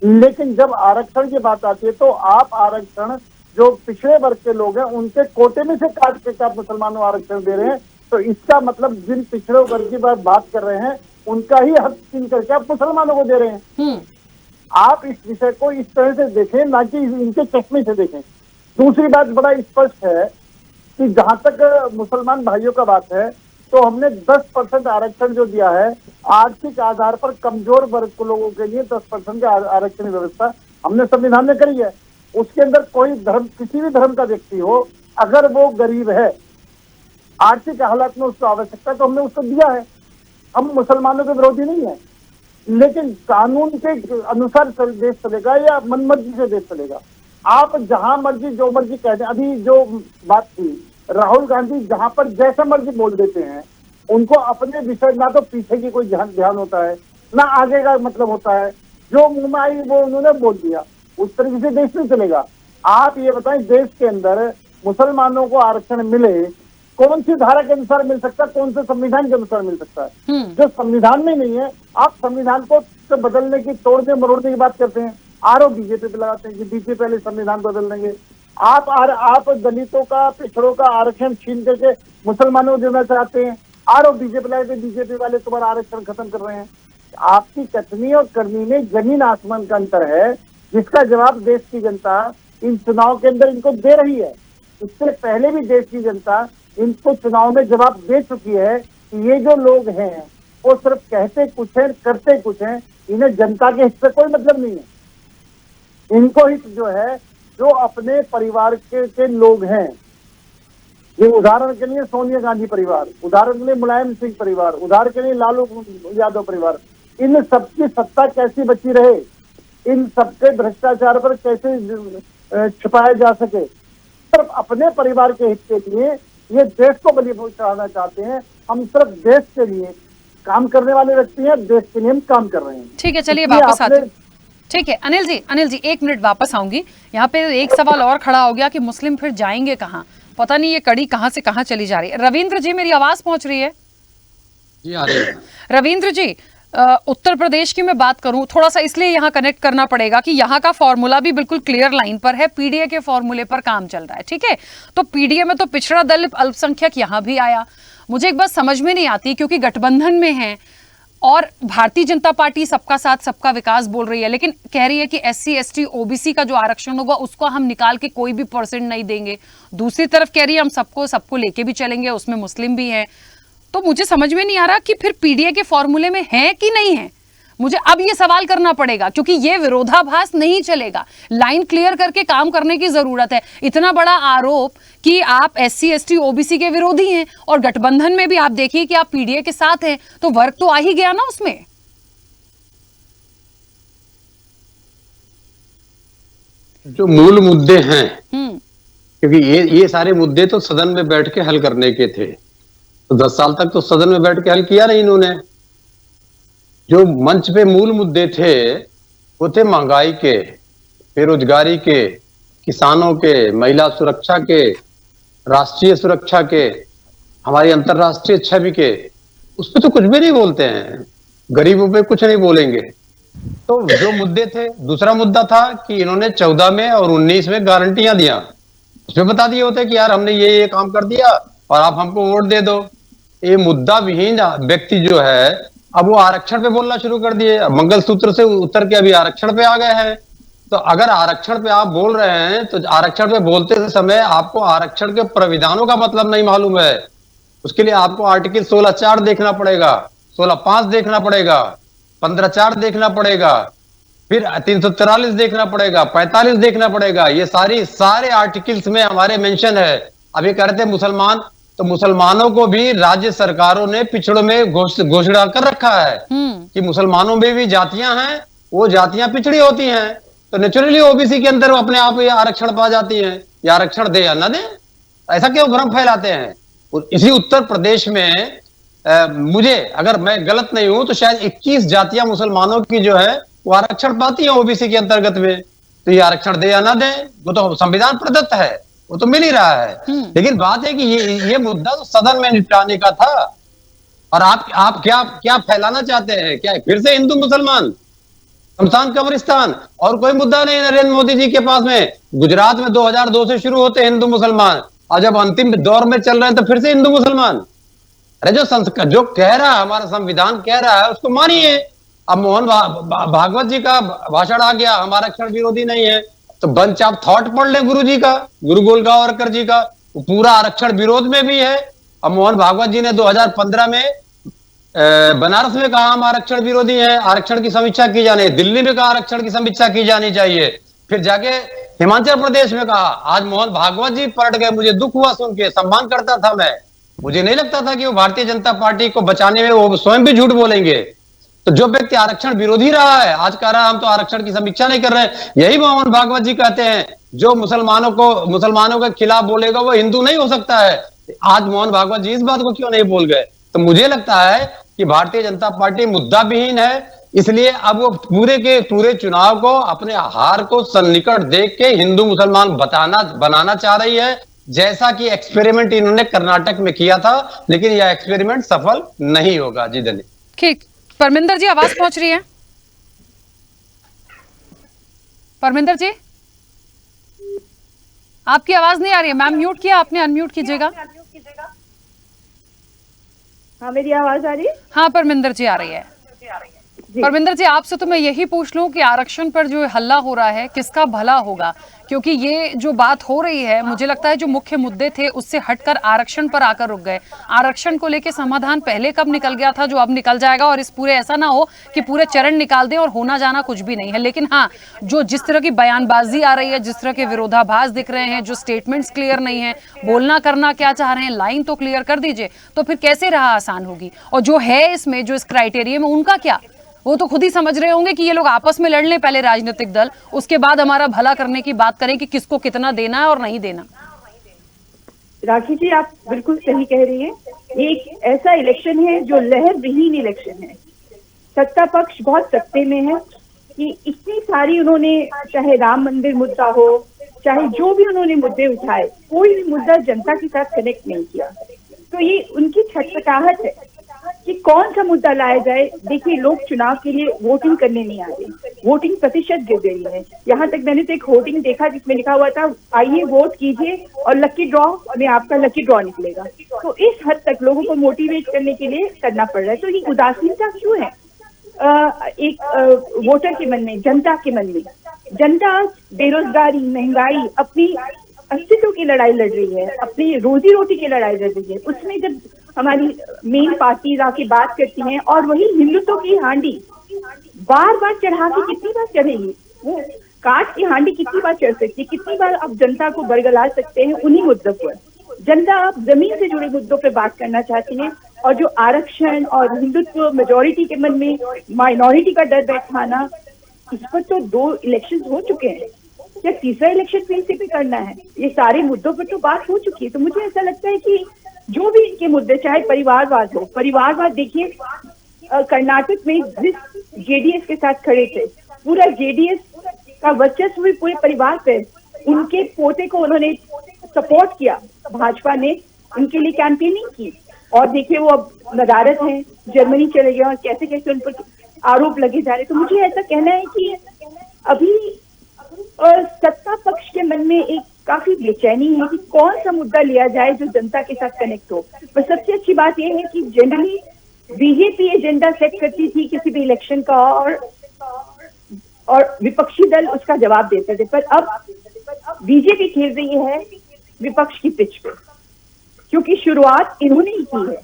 लेकिन जब आरक्षण की बात आती है तो आप आरक्षण जो पिछड़े वर्ग के लोग हैं उनके कोटे में से काट के आप मुसलमानों को आरक्षण दे रहे हैं, तो इसका मतलब जिन पिछड़े वर्ग की बात कर रहे हैं उनका ही हक छीन करके आप मुसलमानों को दे रहे हैं। आप इस विषय को इस तरह से देखें, ना कि इनके चश्मे से देखें। दूसरी बात बड़ा स्पष्ट है कि जहां तक मुसलमान भाइयों का बात है, तो हमने 10% आरक्षण जो दिया है, आर्थिक आधार पर कमजोर वर्ग के लोगों के लिए 10% का आरक्षण व्यवस्था हमने संविधान में करी है। उसके अंदर कोई धर्म, किसी भी धर्म का व्यक्ति हो, अगर वो गरीब है, आर्थिक हालात में उसको आवश्यकता, तो हमने उसको दिया है। हम मुसलमानों के विरोधी नहीं है, लेकिन कानून के अनुसार देश चलेगा या मनमर्जी से देश चलेगा? आप जहां मर्जी जो मर्जी कहते हैं। अभी जो बात थी, राहुल गांधी जहां पर जैसा मर्जी बोल देते हैं, उनको अपने विषय ना तो पीछे की कोई ध्यान होता है, ना आगे का मतलब होता है। जो मुंह में आई वो उन्होंने बोल दिया, उस तरीके से देश नहीं चलेगा। आप ये बताएं, देश के अंदर मुसलमानों को आरक्षण मिले, कौन सी धारा के अनुसार मिल सकता है, कौन से संविधान के अनुसार मिल सकता है? जो संविधान में नहीं है, आप संविधान को बदलने की, तोड़ने मरोड़ने की बात करते हैं। आरोप बीजेपी पे लगाते हैं कि बीजेपी पहले संविधान बदल देंगे। आप दलितों का, पिछड़ों का आरक्षण छीन करके मुसलमानों को देना चाहते हैं, आरोप बीजेपी लगाते, बीजेपी वाले तुम्हारा आरक्षण खत्म कर रहे हैं। आपकी कथनी और करनी में जमीन आसमान का अंतर है, जिसका जवाब देश की जनता इन चुनाव के अंदर इनको दे रही है। इससे पहले भी देश की जनता इनको चुनाव में जवाब दे चुकी है कि ये जो लोग हैं वो सिर्फ कहते कुछ है, करते कुछ है, इन्हें जनता के हित से कोई मतलब नहीं है। इनको हित जो है, जो अपने परिवार के लोग हैं, ये उदाहरण के लिए सोनिया गांधी परिवार, उदाहरण के लिए मुलायम सिंह परिवार, उदाहरण के लिए लालू यादव परिवार, इन सबकी सत्ता कैसी बची रहे, इन सबके भ्रष्टाचार पर कैसे छुपाया जा सके। सिर्फ अपने परिवार के हित के लिए ये देश को बलि चढ़ाना चाहते हैं। हम सिर्फ देश के लिए काम करने वाले व्यक्ति हैं, देश के लिए हम काम कर रहे हैं। ठीक है, चलिए इसलिए वापस आते आपने- हैं। ठीक है अनिल जी 1 मिनट वापस आऊंगी। यहाँ पे एक सवाल और खड़ा हो गया कि मुस्लिम फिर जाएंगे कहाँ, पता नहीं ये कड़ी कहाँ से कहाँ चली जा रही है। रविंद्र जी मेरी आवाज पहुंच रही है? जी आ रही है। रविंद्र जी उत्तर प्रदेश की मैं बात करूं थोड़ा सा, इसलिए यहाँ कनेक्ट करना पड़ेगा कि यहाँ का फॉर्मूला भी बिल्कुल क्लियर लाइन पर है, पीडीए के फॉर्मूले पर काम चल रहा है। ठीक है, तो पीडीए में तो पिछड़ा दल अल्पसंख्यक यहाँ भी आया। मुझे एक बात समझ में नहीं आती, क्योंकि गठबंधन में है और भारतीय जनता पार्टी सबका साथ सबका विकास बोल रही है, लेकिन कह रही है कि SC ST OBC का जो आरक्षण होगा उसको हम निकाल के कोई भी % नहीं देंगे। दूसरी तरफ कह रही है हम सबको लेके भी चलेंगे, उसमें मुस्लिम भी हैं। तो मुझे समझ में नहीं आ रहा कि फिर पीडीए के फॉर्मूले में है कि नहीं है। मुझे अब ये सवाल करना पड़ेगा, क्योंकि ये विरोधाभास नहीं चलेगा। लाइन क्लियर करके काम करने की जरूरत है। इतना बड़ा आरोप कि आप SC ST OBC के विरोधी हैं और गठबंधन में भी आप देखिए कि आप पीडीए के साथ हैं, तो वर्क तो आ ही गया ना उसमें। जो मूल मुद्दे हैं, क्योंकि ये सारे मुद्दे तो सदन में बैठ के हल करने के थे, तो 10 साल तक तो सदन में बैठ के हल किया नहीं इन्होंने। जो मंच पे मूल मुद्दे थे वो थे महंगाई के, बेरोजगारी के, किसानों के, महिला सुरक्षा के, राष्ट्रीय सुरक्षा के, हमारी अंतरराष्ट्रीय छवि के। उस पर तो कुछ भी नहीं बोलते हैं, गरीबों पे कुछ नहीं बोलेंगे। तो जो मुद्दे थे, दूसरा मुद्दा था कि इन्होंने 14 में और 19 में गारंटियां दिया, उसमें बता दिए होते कि यार हमने ये काम कर दिया और आप हमको वोट दे दो। ये मुद्दा विहीन व्यक्ति जो है अब वो आरक्षण पे बोलना शुरू कर दिए, मंगलसूत्र से उतर के अभी आरक्षण पे आ गए हैं। तो अगर आरक्षण पे आप बोल रहे हैं तो आरक्षण पे बोलते समय आपको आरक्षण के प्राविधानों का मतलब नहीं मालूम है। उसके लिए आपको आर्टिकल 16(4) देखना पड़ेगा, 16(5) देखना पड़ेगा, 15(4) देखना पड़ेगा, फिर 343 देखना पड़ेगा, 45 देखना पड़ेगा। ये सारे आर्टिकल्स में हमारे मेंशन है। अभी कह रहे थे मुसलमान, तो मुसलमानों को भी राज्य सरकारों ने पिछड़ों में घोषणा कर रखा है कि मुसलमानों में भी जातियां हैं, वो जातियां पिछड़ी होती हैं, तो नेचुरली ओबीसी के अंदर अपने आप ये आरक्षण पा जाती हैं। ये आरक्षण दे या ना दे, ऐसा क्यों भ्रम फैलाते हैं। इसी उत्तर प्रदेश में मुझे, अगर मैं गलत नहीं हूं तो शायद 21 जातियां मुसलमानों की जो है वो आरक्षण पाती है ओबीसी के अंतर्गत में। तो ये आरक्षण दे या ना दे, वो तो संविधान प्रदत्त है, वो तो मिल ही रहा है। लेकिन बात है कि ये मुद्दा तो सदन में निपटाने का था। और आप क्या फैलाना चाहते हैं? क्या फिर से हिंदू मुसलमान, शमशान कब्रिस्तान? और कोई मुद्दा नहीं नरेंद्र मोदी जी के पास में। गुजरात में 2002 से शुरू होते हिंदू मुसलमान, और जब अंतिम दौर में चल रहे हैं तो फिर से हिंदू मुसलमान। अरे जो कह रहा है, हमारा संविधान कह रहा है, उसको मानिए। अब मोहन भागवत जी का भाषण आ गया, हम आरक्षण विरोधी नहीं है, तो बंच ऑफ थॉट पढ़ ले गुरु जी का, गुरु गोलगांवकर जी का, वो पूरा आरक्षण विरोध में भी है। अब मोहन भागवत जी ने 2015 में बनारस में कहा हम आरक्षण विरोधी हैं, आरक्षण की समीक्षा की जानी, दिल्ली में कहा आरक्षण की समीक्षा की जानी चाहिए, फिर जाके हिमाचल प्रदेश में कहा। आज मोहन भागवत जी पलट गए, मुझे दुख हुआ सुन के, सम्मान करता था मैं, मुझे नहीं लगता था कि वो भारतीय जनता पार्टी को बचाने में वो स्वयं भी झूठ बोलेंगे। तो जो व्यक्ति आरक्षण विरोधी रहा है आज कह रहा है हम तो आरक्षण की समीक्षा नहीं कर रहे हैं। यही मोहन भागवत जी कहते हैं, जो मुसलमानों के खिलाफ बोलेगा वो हिंदू नहीं हो सकता है। आज मोहन भागवत जी इस बात को क्यों नहीं बोल गए? तो मुझे लगता है कि भारतीय जनता पार्टी मुद्दा विहीन है, इसलिए अब वो पूरे के पूरे चुनाव को अपने हार को सन्निकट देख के हिंदू मुसलमान बनाना चाह रही है, जैसा कि एक्सपेरिमेंट इन्होंने कर्नाटक में किया था, लेकिन यह एक्सपेरिमेंट सफल नहीं होगा। जी दिल्ली। ठीक, परमिंदर जी आवाज पहुंच रही है? परमिंदर जी आपकी आवाज नहीं आ रही है। मैम म्यूट किया आपने, अनम्यूट कीजिएगा। हाँ मेरी आवाज आ रही है? हाँ परमिंदर जी आ रही है। परमिंदर जी, आपसे तो मैं यही पूछ लूं कि आरक्षण पर जो हल्ला हो रहा है किसका भला होगा, क्योंकि ये जो बात हो रही है मुझे लगता है जो मुख्य मुद्दे थे उससे हटकर आरक्षण पर आकर रुक गए। आरक्षण को लेके समाधान पहले कब निकल गया था जो अब निकल जाएगा, और इस पूरे ऐसा ना हो कि पूरे चरण निकाल दें और होना जाना कुछ भी नहीं है। लेकिन हाँ, जो जिस तरह की बयानबाजी आ रही है, जिस तरह के विरोधाभास दिख रहे हैं, जो स्टेटमेंट्स क्लियर नहीं है, बोलना करना क्या चाह रहे हैं, लाइन तो क्लियर कर दीजिए, तो फिर कैसे राह आसान होगी। और जो है इसमें, जो इस क्राइटेरिया में, उनका क्या, वो तो खुद ही समझ रहे होंगे कि ये लोग आपस में लड़ लें पहले राजनीतिक दल, उसके बाद हमारा भला करने की बात करें कि किसको कितना देना है और नहीं देना। राखी जी, आप बिल्कुल सही कह रही हैं। ये एक ऐसा इलेक्शन है जो लहर विहीन इलेक्शन है। सत्ता पक्ष बहुत सत्ते में है कि इतनी सारी उन्होंने, चाहे राम मंदिर मुद्दा हो, चाहे जो भी उन्होंने मुद्दे उठाए, कोई भी मुद्दा जनता के साथ कनेक्ट नहीं किया। तो ये उनकी छटपटाहट है कि कौन सा मुद्दा लाया जाए। देखिए, लोग चुनाव के लिए वोटिंग करने नहीं आ रहे, वोटिंग प्रतिशत गिर गई है। यहाँ तक मैंने तो एक होर्डिंग देखा जिसमें लिखा हुआ था, आइए वोट कीजिए और लकी ड्रॉ में आपका लकी ड्रॉ निकलेगा। तो इस हद तक लोगों को मोटिवेट करने के लिए करना पड़ रहा है। तो ये उदासीनता क्यों है एक वोटर के मन में, जनता के मन में? जनता बेरोजगारी, महंगाई, अपनी अस्तित्व की लड़ाई लड़ रही है, अपनी रोजी रोटी की लड़ाई लड़ रही है। उसमें जब हमारी मेन पार्टी आके बात करती हैं और वही हिंदुत्व की हांडी बार बार चढ़ा के कितनी बार चढ़ेगी? वो काट की हांडी कितनी बार चढ़ सकती है? कितनी बार आप जनता को बरगला सकते हैं उन्हीं मुद्दों पर? जनता आप जमीन से जुड़े मुद्दों पर बात करना चाहती है, और जो आरक्षण और हिंदुत्व मेजोरिटी के मन में माइनॉरिटी का डर बैठाना, इस पर तो 2 इलेक्शन हो चुके हैं, या तीसरा इलेक्शन फिर से भी करना है? ये सारे मुद्दों पर तो बात हो चुकी है। तो मुझे ऐसा लगता है कि जो भी इनके मुद्दे, चाहे परिवारवाद हो, परिवारवाद देखिए, कर्नाटक में जिस जेडीएस के साथ खड़े थे, पूरा जेडीएस का वर्चस्व भी पूरे परिवार पे, उनके पोते को उन्होंने सपोर्ट किया, भाजपा ने उनके लिए कैंपेनिंग की, और देखिए वो अब नदारत है, जर्मनी चले गए और कैसे कैसे उन पर आरोप लगे जा रहे। तो मुझे ऐसा कहना है कि अभी सत्ता पक्ष के मन में एक काफी बेचैनी है कि कौन सा मुद्दा लिया जाए जो जनता के साथ कनेक्ट हो। पर सबसे अच्छी बात यह है कि जनरली बीजेपी एजेंडा सेट करती थी किसी भी इलेक्शन का, और विपक्षी दल उसका जवाब देते थे। पर अब बीजेपी खेल रही है विपक्ष की पिच पे, क्योंकि शुरुआत इन्होंने ही की है।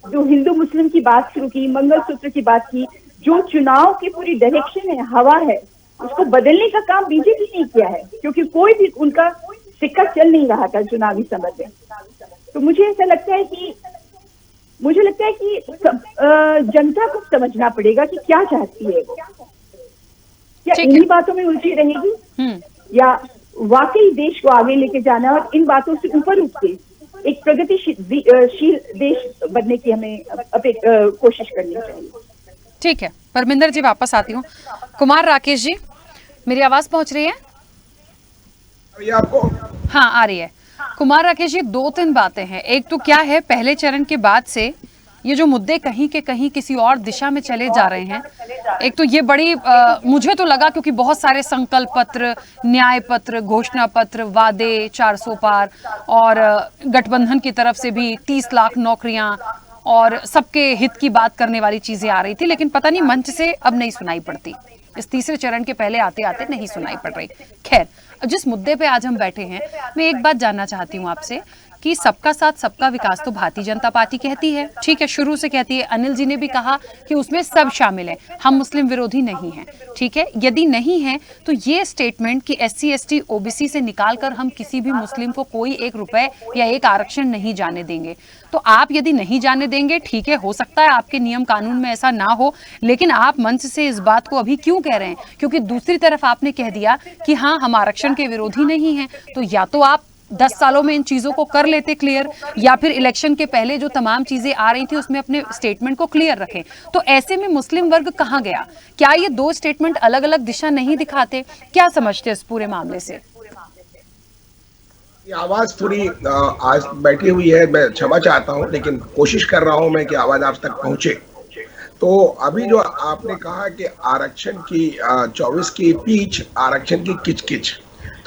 जो हिंदू मुस्लिम की बात शुरू की, मंगलसूत्र की बात की, जो चुनाव की पूरी डायरेक्शन है, हवा है, उसको बदलने का काम बीजेपी ने किया है, क्योंकि कोई भी उनका सिक्का चल नहीं रहा था चुनावी समय में। तो मुझे ऐसा लगता है कि जनता को समझना पड़ेगा कि क्या चाहती है वो, क्या इन्हीं बातों में उलझी रहेगी या वाकई देश को आगे लेके जाना और इन बातों से ऊपर उठ के एक प्रगतिशील देश बनने की हमें कोशिश करनी चाहिए। ठीक है परमिंदर जी, वापस आती हूँ। कुमार राकेश जी, मेरी आवाज पहुंच रही है? आपको? हाँ, आ रही है। कुमार राकेश जी, 2-3 बातें हैं। एक तो क्या है, पहले चरण के बाद से ये जो मुद्दे कहीं के कहीं किसी और दिशा में चले जा रहे हैं। एक तो ये बड़ी मुझे तो लगा, क्योंकि बहुत सारे संकल्प पत्र, न्याय पत्र, घोषणा पत्र, वादे 400 पार, और गठबंधन की तरफ से भी 30 लाख नौकरियां और सबके हित की बात करने वाली चीजें आ रही थी, लेकिन पता नहीं मंच से अब नहीं सुनाई पड़ती। इस तीसरे चरण के पहले आते आते नहीं सुनाई पड़ रही। खैर, जिस मुद्दे पे आज हम बैठे हैं, मैं एक बात जानना चाहती हूँ आपसे कि सबका साथ सबका विकास तो भारतीय जनता पार्टी कहती है, ठीक है, शुरू से कहती है। अनिल जी ने भी कहा कि उसमें सब शामिल है, हम मुस्लिम विरोधी नहीं हैं, ठीक है। यदि नहीं है तो ये स्टेटमेंट कि SC ST OBC से निकालकर हम किसी भी मुस्लिम को कोई 1 रुपए या 1 आरक्षण नहीं जाने देंगे, तो आप यदि नहीं जाने देंगे, ठीक है, हो सकता है आपके नियम कानून में ऐसा ना हो, लेकिन आप मंच से इस बात को अभी क्यों कह रहे हैं? क्योंकि दूसरी तरफ आपने कह दिया कि हाँ, हम आरक्षण के विरोधी नहीं हैं। तो या तो आप 10 सालों में इन चीजों को कर लेते क्लियर, या फिर इलेक्शन के पहले जो तमाम चीजें आ रही थी उसमें अपने स्टेटमेंट को क्लियर रखें। तो ऐसे में मुस्लिम वर्ग कहां गया? क्या ये 2 स्टेटमेंट अलग अलग दिशा नहीं दिखाते? क्या समझते इस पूरे मामले से? आवाज थोड़ी आज बैठी हुई है, मैं क्षमा चाहता हूं, लेकिन कोशिश कर रहा हूं मैं कि आवाज आप तक पहुंचे। तो अभी जो आपने कहा कि आरक्षण की 24 की पीच, आरक्षण की किचकिच,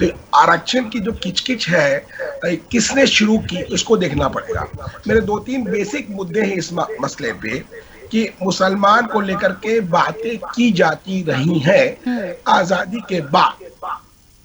तो आरक्षण की जो किचकिच है किसने शुरू की उसको देखना पड़ेगा। मेरे 2-3 बेसिक मुद्दे हैं इस मसले पे। कि मुसलमान को लेकर के बातें की जाती रही हैं आजादी के बाद,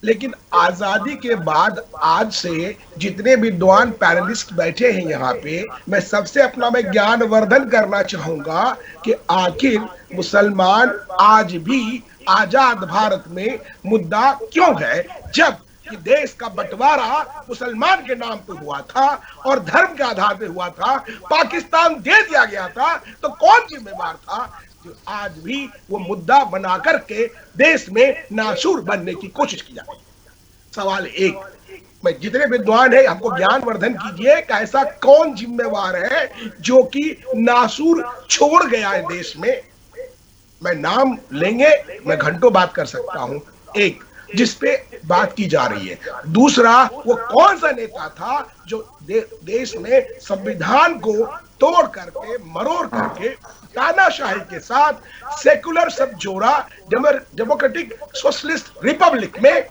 लेकिन आजादी के बाद आज से जितने विद्वान पैनलिस्ट बैठे हैं यहाँ पे, मैं सबसे अपना मैं ज्ञानवर्धन करना चाहूंगा कि आखिर मुसलमान आज भी आजाद भारत में मुद्दा क्यों है, जब कि देश का बंटवारा मुसलमान के नाम पे हुआ था और धर्म के आधार पे हुआ था, पाकिस्तान दे दिया गया था, तो कौन जिम्मेवार था जो आज भी वो मुद्दा बना करके देश में नासूर बनने की कोशिश की जाती है। सवाल एक, मैं जितने विद्वान है हमको ज्ञानवर्धन कीजिए कि ऐसा कौन जिम्मेवार है जो कि नासूर छोड़ गया है देश में। मैं नाम लेंगे, मैं घंटों बात कर सकता हूं, एक जिसपे बात की जा रही है। दूसरा, वो कौन सा नेता था जो देश में संविधान को तोड़ करके मरोड़ करके तानाशाही के साथ सेकुलर सब जोड़ा डेमोक्रेटिक सोशलिस्ट रिपब्लिक में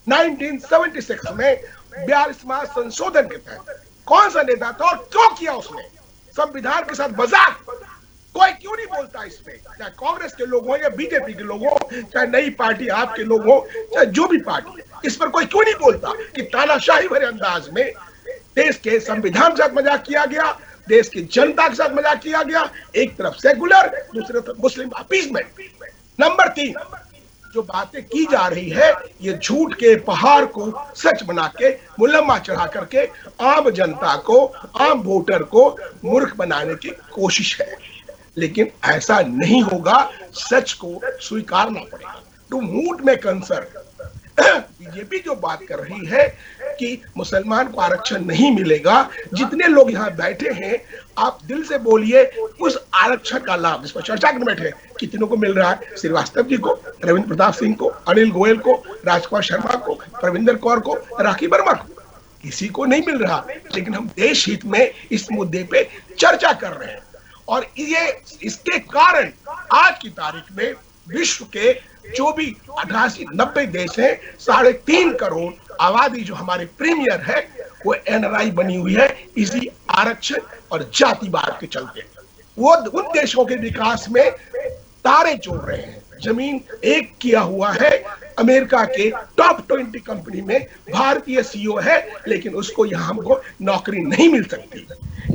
1976 में 42वां संशोधन के तहत कौन सा नेता था और क्यों किया उसने संविधान के साथ मजाक। कोई क्यों नहीं बोलता इस पे, चाहे कांग्रेस के लोग हो या बीजेपी के लोग हो, चाहे नई पार्टी आपके लोग हो, चाहे जो भी पार्टी, इस पर कोई क्यों नहीं बोलता कि तानाशाही भरे अंदाज में देश के संविधान के साथ मजाक किया गया, देश की जनता के साथ मजाक किया गया। एक तरफ सेकुलर, दूसरी तरफ मुस्लिम अपीसमेंट। नंबर 3, जो बातें की जा रही है ये झूठ के पहाड़ को सच बना के मुलम्मा चढ़ा करके आम जनता को, आम वोटर को मूर्ख बनाने की कोशिश है, लेकिन ऐसा नहीं होगा, सच को स्वीकारना पड़ेगा। टू मूड में कंसर्न बीजेपी जो बात कर रही है कि मुसलमान को आरक्षण नहीं मिलेगा, जितने लोग यहाँ बैठे हैं आप दिल से बोलिए उस आरक्षण का लाभ जिस पर चर्चा करने बैठे कितनों को मिल रहा है? श्रीवास्तव जी को, रविंद्र प्रताप सिंह को, अनिल गोयल को, राजकुमार शर्मा को, प्रविंदर कौर को, राखी वर्मा को, किसी को नहीं मिल रहा। लेकिन हम देश हित में इस मुद्दे पे चर्चा कर रहे हैं और ये इसके कारण आज की तारीख में विश्व के जो भी 88-90 देश हैं, 3.5 करोड़ आबादी जो हमारे प्रीमियर है वो एनआरआई बनी हुई है इसी आरक्षण और जातिवाद के चलते। वो उन देशों के विकास में तारे जोड़ रहे हैं। जमीन एक किया हुआ है, अमेरिका के टॉप 20 कंपनी में भारतीय सीईओ है, लेकिन उसको यहाँ हमको नौकरी नहीं मिल सकती।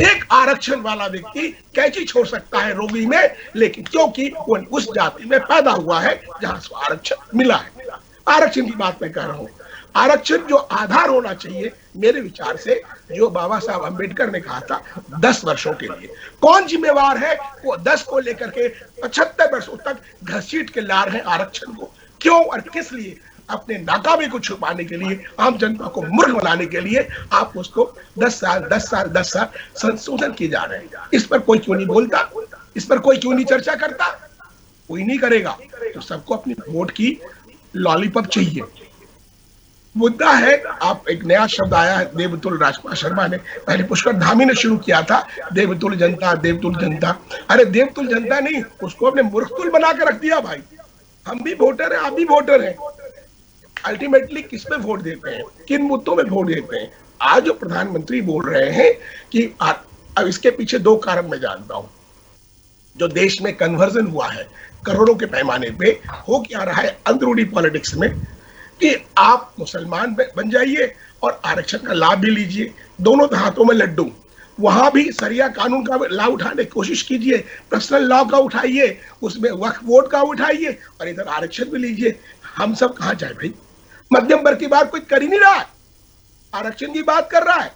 एक आरक्षण वाला व्यक्ति कैंची छोड़ सकता है रोगी में, लेकिन क्योंकि वो उस जाति में पैदा हुआ है जहां उसको आरक्षण मिला है। आरक्षण की बात मैं कर रहा हूँ। आरक्षण जो आधार होना चाहिए मेरे विचार से, जो बाबा साहब अम्बेडकर ने कहा था 10 वर्षों के लिए, कौन जिम्मेवार है? वो 10 को लेकर के 75 वर्षों तक घसीट के ला रहे हैं आरक्षण को। क्यों और किस लिए? अपने नाकामी को छुपाने के लिए, आम जनता को मूर्ख बनाने के लिए आप उसको 10 साल संशोधन किए जा रहे हैं। इस पर कोई क्यों नहीं बोलता? इस पर कोई क्यों नहीं चर्चा करता? कोई नहीं करेगा तो सबको अपनी वोट की लॉलीपॉप चाहिए। मुद्दा है, आप एक नया शब्द आया है देवतुल, राजकुमार शर्मा ने, पहले पुष्कर धामी ने शुरू किया था देवतुल जनता, देवतुल जनता। अरे देवतुल जनता नहीं, उसको अपने मूर्खतुल बना के रख दिया भाई। हम भी वोटर हैं, आप भी वोटर हैं। अल्टीमेटली किस पे वोट देते हैं, किन मुद्दों में वोट देते हैं? आज जो प्रधानमंत्री बोल रहे हैं कि अब इसके पीछे 2 कारण मैं जानता हूं। जो देश में कन्वर्जन हुआ है करोड़ों के पैमाने पे, हो क्या रहा है अंदरूनी पॉलिटिक्स में कि आप मुसलमान बन जाइए और आरक्षण का लाभ भी लीजिए, दोनों हाथों में लड्डू। वहां भी सरिया कानून का लाभ उठाने की कोशिश कीजिए, पर्सनल लॉ का उठाइए, उसमें वक्फ बोर्ड का उठाइए और इधर आरक्षण भी लीजिए। हम सब कहां जाए भाई? मध्यम वर्ग की बात कोई कर ही नहीं रहा है, आरक्षण की बात कर रहा है।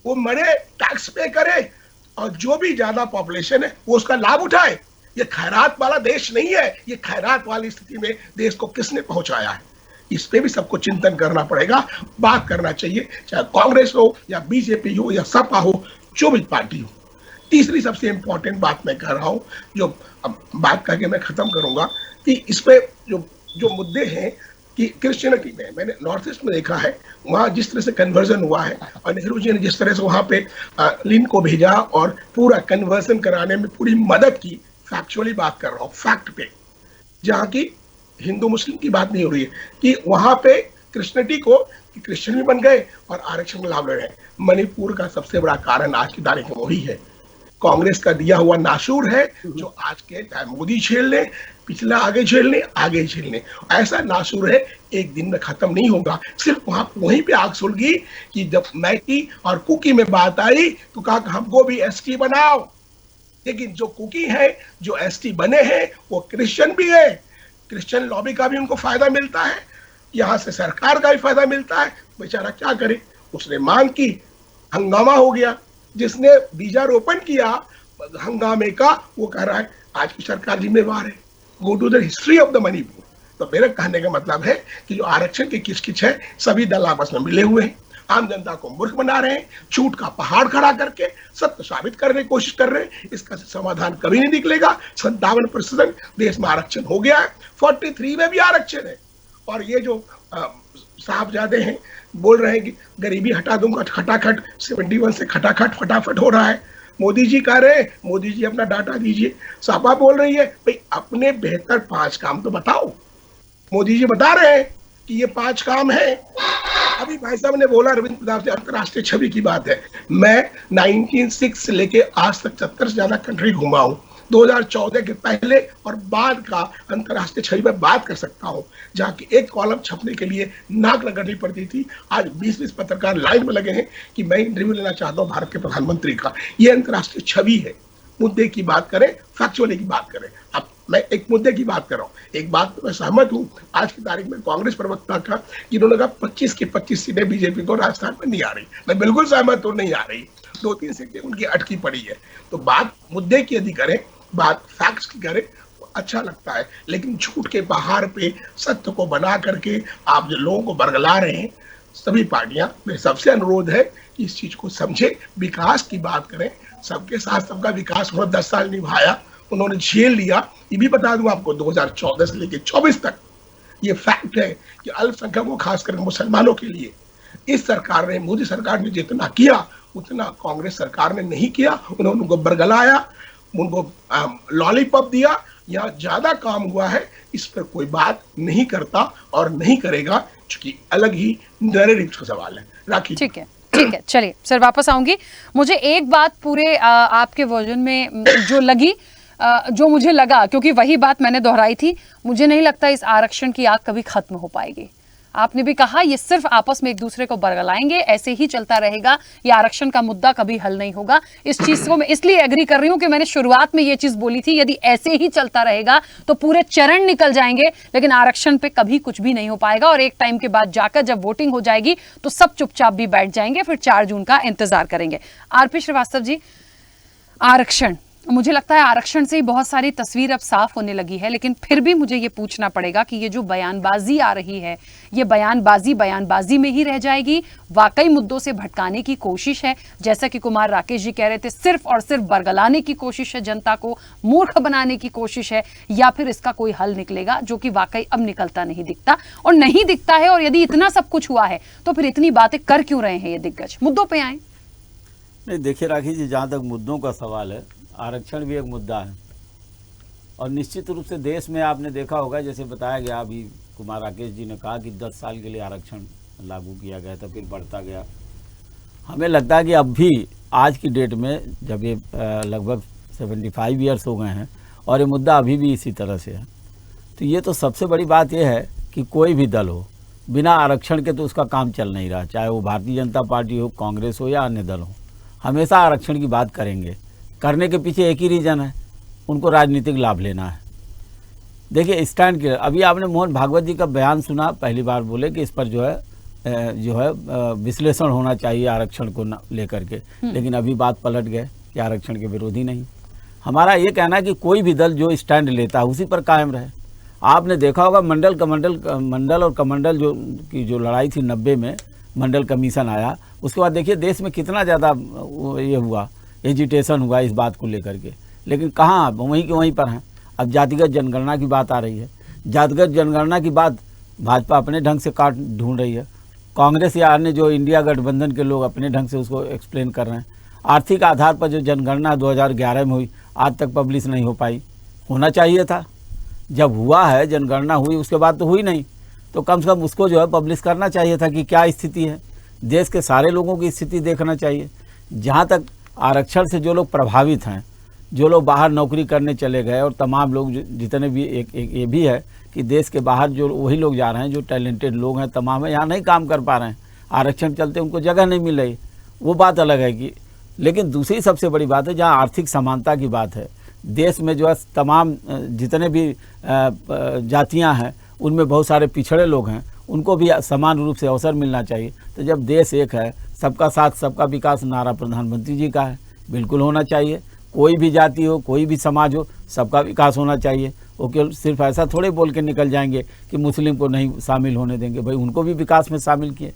वो मरे, टैक्स पे करे और जो भी ज्यादा पॉपुलेशन है वो उसका लाभ उठाए। ये खैरात वाला देश नहीं है। ये खैरात वाली स्थिति में देश को किसने पहुंचाया है? इस पे भी सबको चिंतन करना पड़ेगा, बात करना चाहिए, चाहे कांग्रेस हो या बीजेपी हो या सपा हो, जो भी पार्टी हो। तीसरी सबसे इंपॉर्टेंट बात मैं कह रहा हूं, जो अब बात करके मैं खत्म करूंगा, कि इस पे जो मुद्दे हैं कि क्रिश्चियनिटी में, मैंने नॉर्थ ईस्ट में देखा है, वहां जिस तरह से कन्वर्जन हुआ है और नेहरू जी ने जिस तरह से वहां पे लिन को भेजा और पूरा कन्वर्जन कराने में पूरी मदद की, फैक्चुअली बात कर रहा हूँ, फैक्ट पे, जहाँ की हिंदू मुस्लिम की बात नहीं हो रही है, कि वहां पे क्रिश्चियनिटी को क्रिश्चियन भी बन गए और आरक्षण का लाभ ले रहे हैं। मणिपुर का सबसे बड़ा कारण आज की तारीख में वही है। कांग्रेस का दिया हुआ नासूर है, जो आज के चाहे मोदी झेल ले, पिछला आगे झेल ले, आगे झेल ले, ऐसा नासूर है, एक दिन में खत्म नहीं होगा। सिर्फ वहीं पे आग सुलगी कि जब मैकी और कुकी में बात आई तो कहा हमको भी एसटी बनाओ, लेकिन जो कुकी है, जो एसटी बने हैं, वो क्रिश्चियन भी है, क्रिश्चियन लॉबी का भी उनको फायदा मिलता है, यहां से सरकार का भी फायदा मिलता है। बेचारा क्या करे, उसने मांग की, हंगामा हो गया, जिसने बीजारोपण किया हंगामे का वो कह रहा है आज की सरकार जिम्मेवार है। Go to the history of the Manipur. तो मेरे कहने का मतलब है कि जो आरक्षण की किचकिच है, सभी दल आपस में मिले हुए हैं, आम जनता को मूर्ख बना रहे हैं, झूठ का पहाड़ खड़ा करके सत्य साबित करने की कोशिश कर रहे हैं। इसका समाधान कभी नहीं निकलेगा। 57% देश में आरक्षण हो गया है, 43 में भी आरक्षण है। और ये जो साहबजादे हैं बोल रहे हैं कि गरीबी हटा दूंगा, खटाखट 71 से खटाखट फटाफट हो रहा है। मोदी जी कह रहे हैं, मोदी जी अपना डाटा दीजिए। सपा बोल रही है भाई अपने बेहतर 5 काम तो बताओ। मोदी जी बता रहे हैं कि ये 5 काम है। अभी भाई साहब ने बोला रविंद्र प्रताप से अंतर्राष्ट्रीय छवि की बात है। मैं 1906 से लेके आज तक 70 से ज्यादा कंट्री घुमा हूं। 2014 के पहले और बाद का अंतर्राष्ट्रीय छवि में बात कर सकता हूं, जहां की एक कॉलम छपने के लिए नाक रगड़नी पड़ती थी। आज 20-20 पत्रकार लाइन में लगे हैं कि मैं इंटरव्यू लेना चाहता हूं भारत के प्रधानमंत्री का। ये अंतर्राष्ट्रीय छवि है। मुद्दे की बात करें, फैक्चुअली की बात करें। अब मैं एक मुद्दे की बात कर रहा हूं। एक बात तो मैं सहमत हूं आज की तारीख में कांग्रेस प्रवक्ता का, जिन्होंने कहा 25 की 25 सीटें बीजेपी को राजस्थान में नहीं आ रही। मैं बिल्कुल सहमत हूं, नहीं आ रही। 2-3 सीटें उनकी अटकी पड़ी है। तो बात मुद्दे की यदि करें, बात फैक्ट्स की करें तो अच्छा लगता है, लेकिन झूठ के पहाड़ पे सत्य को बना करके आप जो लोगों को बरगला रहे हैं, सभी पार्टियां, मेरे सबसे अनुरोध है कि इस चीज को समझे, विकास की बात करें। सबके साथ सबका विकास उन्होंने 10 साल निभाया, उन्होंने झेल लिया। ये भी बता दूं आपको 2014 से लेकर 24 तक ये फैक्ट है कि अल्पसंख्यकों खासकर मुसलमानों के लिए इस सरकार ने, मोदी सरकार ने जितना किया उतना कांग्रेस सरकार ने नहीं किया। उन्होंने उनको बरगलाया, उनको लॉलीपॉप दिया। यहाँ ज्यादा काम हुआ है, इस पर कोई बात नहीं करता और नहीं करेगा, क्योंकि अलग ही नैरेटिव का सवाल है। राखी ठीक है, ठीक है, चलिए सर वापस आऊंगी। मुझे एक बात पूरे आपके वर्जन में जो लगी, जो मुझे लगा, क्योंकि वही बात मैंने दोहराई थी, मुझे नहीं लगता इस आरक्षण की आग कभी खत्म हो पाएगी। आपने भी कहा ये सिर्फ आपस में एक दूसरे को बरगलाएंगे, ऐसे ही चलता रहेगा, ये आरक्षण का मुद्दा कभी हल नहीं होगा। इस चीज को मैं इसलिए एग्री कर रही हूं कि मैंने शुरुआत में ये चीज बोली थी, यदि ऐसे ही चलता रहेगा तो पूरे चरण निकल जाएंगे, लेकिन आरक्षण पे कभी कुछ भी नहीं हो पाएगा। और एक टाइम के बाद जाकर जब वोटिंग हो जाएगी तो सब चुपचाप भी बैठ जाएंगे, फिर 4 जून का इंतजार करेंगे। आरपी श्रीवास्तव जी, आरक्षण, मुझे लगता है आरक्षण से ही बहुत सारी तस्वीर अब साफ होने लगी है, लेकिन फिर भी मुझे ये पूछना पड़ेगा कि ये जो बयानबाजी आ रही है, ये बयानबाजी में ही रह जाएगी, वाकई मुद्दों से भटकाने की कोशिश है, जैसा कि कुमार राकेश जी कह रहे थे, सिर्फ और सिर्फ बरगलाने की कोशिश है, जनता को मूर्ख बनाने की कोशिश है, या फिर इसका कोई हल निकलेगा, जो कि वाकई अब निकलता नहीं दिखता और नहीं दिखता है। और यदि इतना सब कुछ हुआ है तो फिर इतनी बातें कर क्यों रहे हैं ये दिग्गज? मुद्दों पर आए। नहीं, देखिए राखी जी, जहाँ तक मुद्दों का सवाल है, आरक्षण भी एक मुद्दा है। और निश्चित रूप से देश में आपने देखा होगा, जैसे बताया गया, अभी कुमार राकेश जी ने कहा कि 10 साल के लिए आरक्षण लागू किया गया था, फिर बढ़ता गया। हमें लगता है कि अब भी आज की डेट में, जब ये लगभग 75 ईयर्स हो गए हैं और ये मुद्दा अभी भी इसी तरह से है, तो ये तो सबसे बड़ी बात यह है कि कोई भी दल हो, बिना आरक्षण के तो उसका काम चल नहीं रहा, चाहे वो भारतीय जनता पार्टी हो, कांग्रेस हो या अन्य दल हो, हमेशा आरक्षण की बात करेंगे। करने के पीछे एक ही रीज़न है, उनको राजनीतिक लाभ लेना है। देखिए स्टैंड के, अभी आपने मोहन भागवत जी का बयान सुना, पहली बार बोले कि इस पर जो है विश्लेषण होना चाहिए आरक्षण को लेकर के, लेकिन अभी बात पलट गए कि आरक्षण के विरोधी नहीं। हमारा ये कहना है कि कोई भी दल जो स्टैंड लेता है उसी पर कायम रहे। आपने देखा होगा मंडल और कमंडल जो लड़ाई थी 90 में, मंडल कमीशन आया, उसके बाद देखिए देश में कितना ज़्यादा ये हुआ, एजिटेशन हुआ इस बात को लेकर के, लेकिन कहाँ वहीं के वहीं पर हैं। अब जातिगत जनगणना की बात आ रही है, जातिगत जनगणना की बात भाजपा अपने ढंग से काट ढूंढ रही है, कांग्रेस या अन्य जो इंडिया गठबंधन के लोग अपने ढंग से उसको एक्सप्लेन कर रहे हैं। आर्थिक आधार पर जो जनगणना 2011 में हुई, आज तक पब्लिश नहीं हो पाई। होना चाहिए था, जब हुआ है जनगणना हुई, उसके बाद तो हुई नहीं, तो कम से कम उसको जो है पब्लिश करना चाहिए था कि क्या स्थिति है, देश के सारे लोगों की स्थिति देखना चाहिए। जहाँ तक आरक्षण से जो लोग प्रभावित हैं, जो लोग बाहर नौकरी करने चले गए, और तमाम लोग जितने भी एक ये भी है कि देश के बाहर जो वही लोग जा रहे हैं जो टैलेंटेड लोग हैं, तमाम है, यहाँ नहीं काम कर पा रहे हैं, आरक्षण चलते उनको जगह नहीं मिल रही, वो बात अलग है कि। लेकिन दूसरी सबसे बड़ी बात है जहाँ आर्थिक समानता की बात है, देश में जो है तमाम जितने भी जातियाँ हैं उनमें बहुत सारे पिछड़े लोग हैं, उनको भी समान रूप से अवसर मिलना चाहिए। तो जब देश एक है, सबका साथ सबका विकास नारा प्रधानमंत्री जी का है, बिल्कुल होना चाहिए। कोई भी जाति हो, कोई भी समाज हो, सबका विकास होना चाहिए। वो केवल सिर्फ ऐसा थोड़े बोल के निकल जाएंगे कि मुस्लिम को नहीं शामिल होने देंगे, भाई उनको भी विकास में शामिल किए।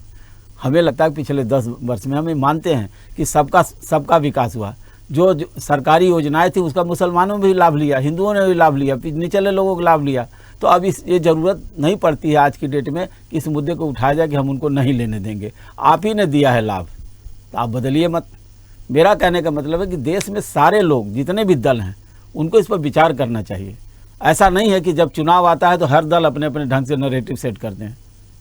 हमें लगता है कि पिछले 10 वर्ष में हमें मानते हैं कि सबका विकास हुआ। जो सरकारी योजनाएं थी उसका मुसलमानों ने भी लाभ लिया, हिंदुओं ने भी लाभ लिया, निचले लोगों को लाभ लिया। तो अब ये ज़रूरत नहीं पड़ती है आज की डेट में कि इस मुद्दे को उठाया जाए कि हम उनको नहीं लेने देंगे। आप ही ने दिया है लाभ, तो आप बदलिए मत। मेरा कहने का मतलब है कि देश में सारे लोग जितने भी दल हैं उनको इस पर विचार करना चाहिए। ऐसा नहीं है कि जब चुनाव आता है तो हर दल अपने अपने ढंग से नैरेटिव सेट करते हैं।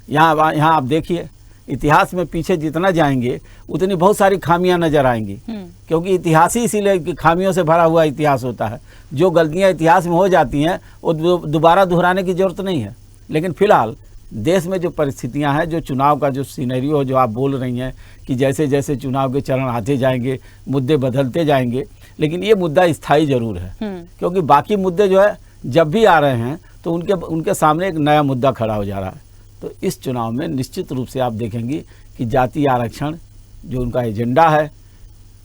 यहाँ आप देखिए, इतिहास में पीछे जितना जाएंगे उतनी बहुत सारी खामियां नजर आएंगी, क्योंकि इतिहास ही इसीलिए कि खामियों से भरा हुआ इतिहास होता है। जो गलतियां इतिहास में हो जाती हैं वो दोबारा दोहराने की जरूरत नहीं है। लेकिन फिलहाल देश में जो परिस्थितियां हैं, जो चुनाव का जो सिनेरियो जो आप बोल रही हैं कि जैसे जैसे चुनाव के चरण आते जाएंगे मुद्दे बदलते जाएंगे, लेकिन ये मुद्दा स्थायी जरूर है, क्योंकि बाकी मुद्दे जो है जब भी आ रहे हैं तो उनके सामने एक नया मुद्दा खड़ा हो जा रहा है। तो इस चुनाव में निश्चित रूप से आप देखेंगे कि जाति आरक्षण जो उनका एजेंडा है,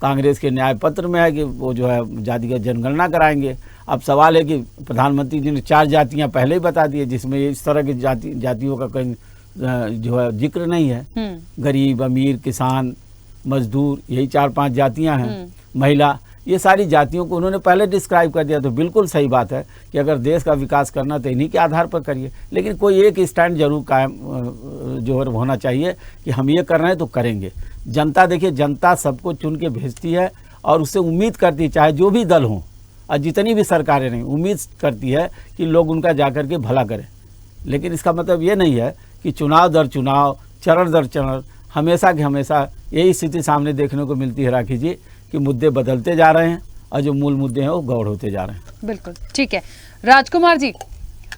कांग्रेस के न्याय पत्र में है कि वो जो है जाति का जनगणना कराएंगे। अब सवाल है कि प्रधानमंत्री जी ने 4 जातियां पहले ही बता दी है, जिसमें इस तरह की जातियों का कहीं जो है जिक्र नहीं है। गरीब, अमीर, किसान, मजदूर, यही 4-5 जातियां हैं, महिला, ये सारी जातियों को उन्होंने पहले डिस्क्राइब कर दिया। तो बिल्कुल सही बात है कि अगर देश का विकास करना तो इन्हीं के आधार पर करिए, लेकिन कोई एक स्टैंड जरूर कायम जो है होना चाहिए कि हम ये कर रहे हैं तो करेंगे। जनता देखिए, जनता सबको चुन के भेजती है और उससे उम्मीद करती है, चाहे जो भी दल हों और जितनी भी सरकारें नहीं, उम्मीद करती है कि लोग उनका जा कर के भला करें। लेकिन इसका मतलब ये नहीं है कि चुनाव दर चुनाव, चरण दर चरण हमेशा की हमेशा यही स्थिति सामने देखने को मिलती है राखी जी, कि मुद्दे बदलते जा रहे हैं और जो मूल मुद्दे हैं वो गौड़ होते जा रहे हैं। बिल्कुल ठीक है। राजकुमार जी,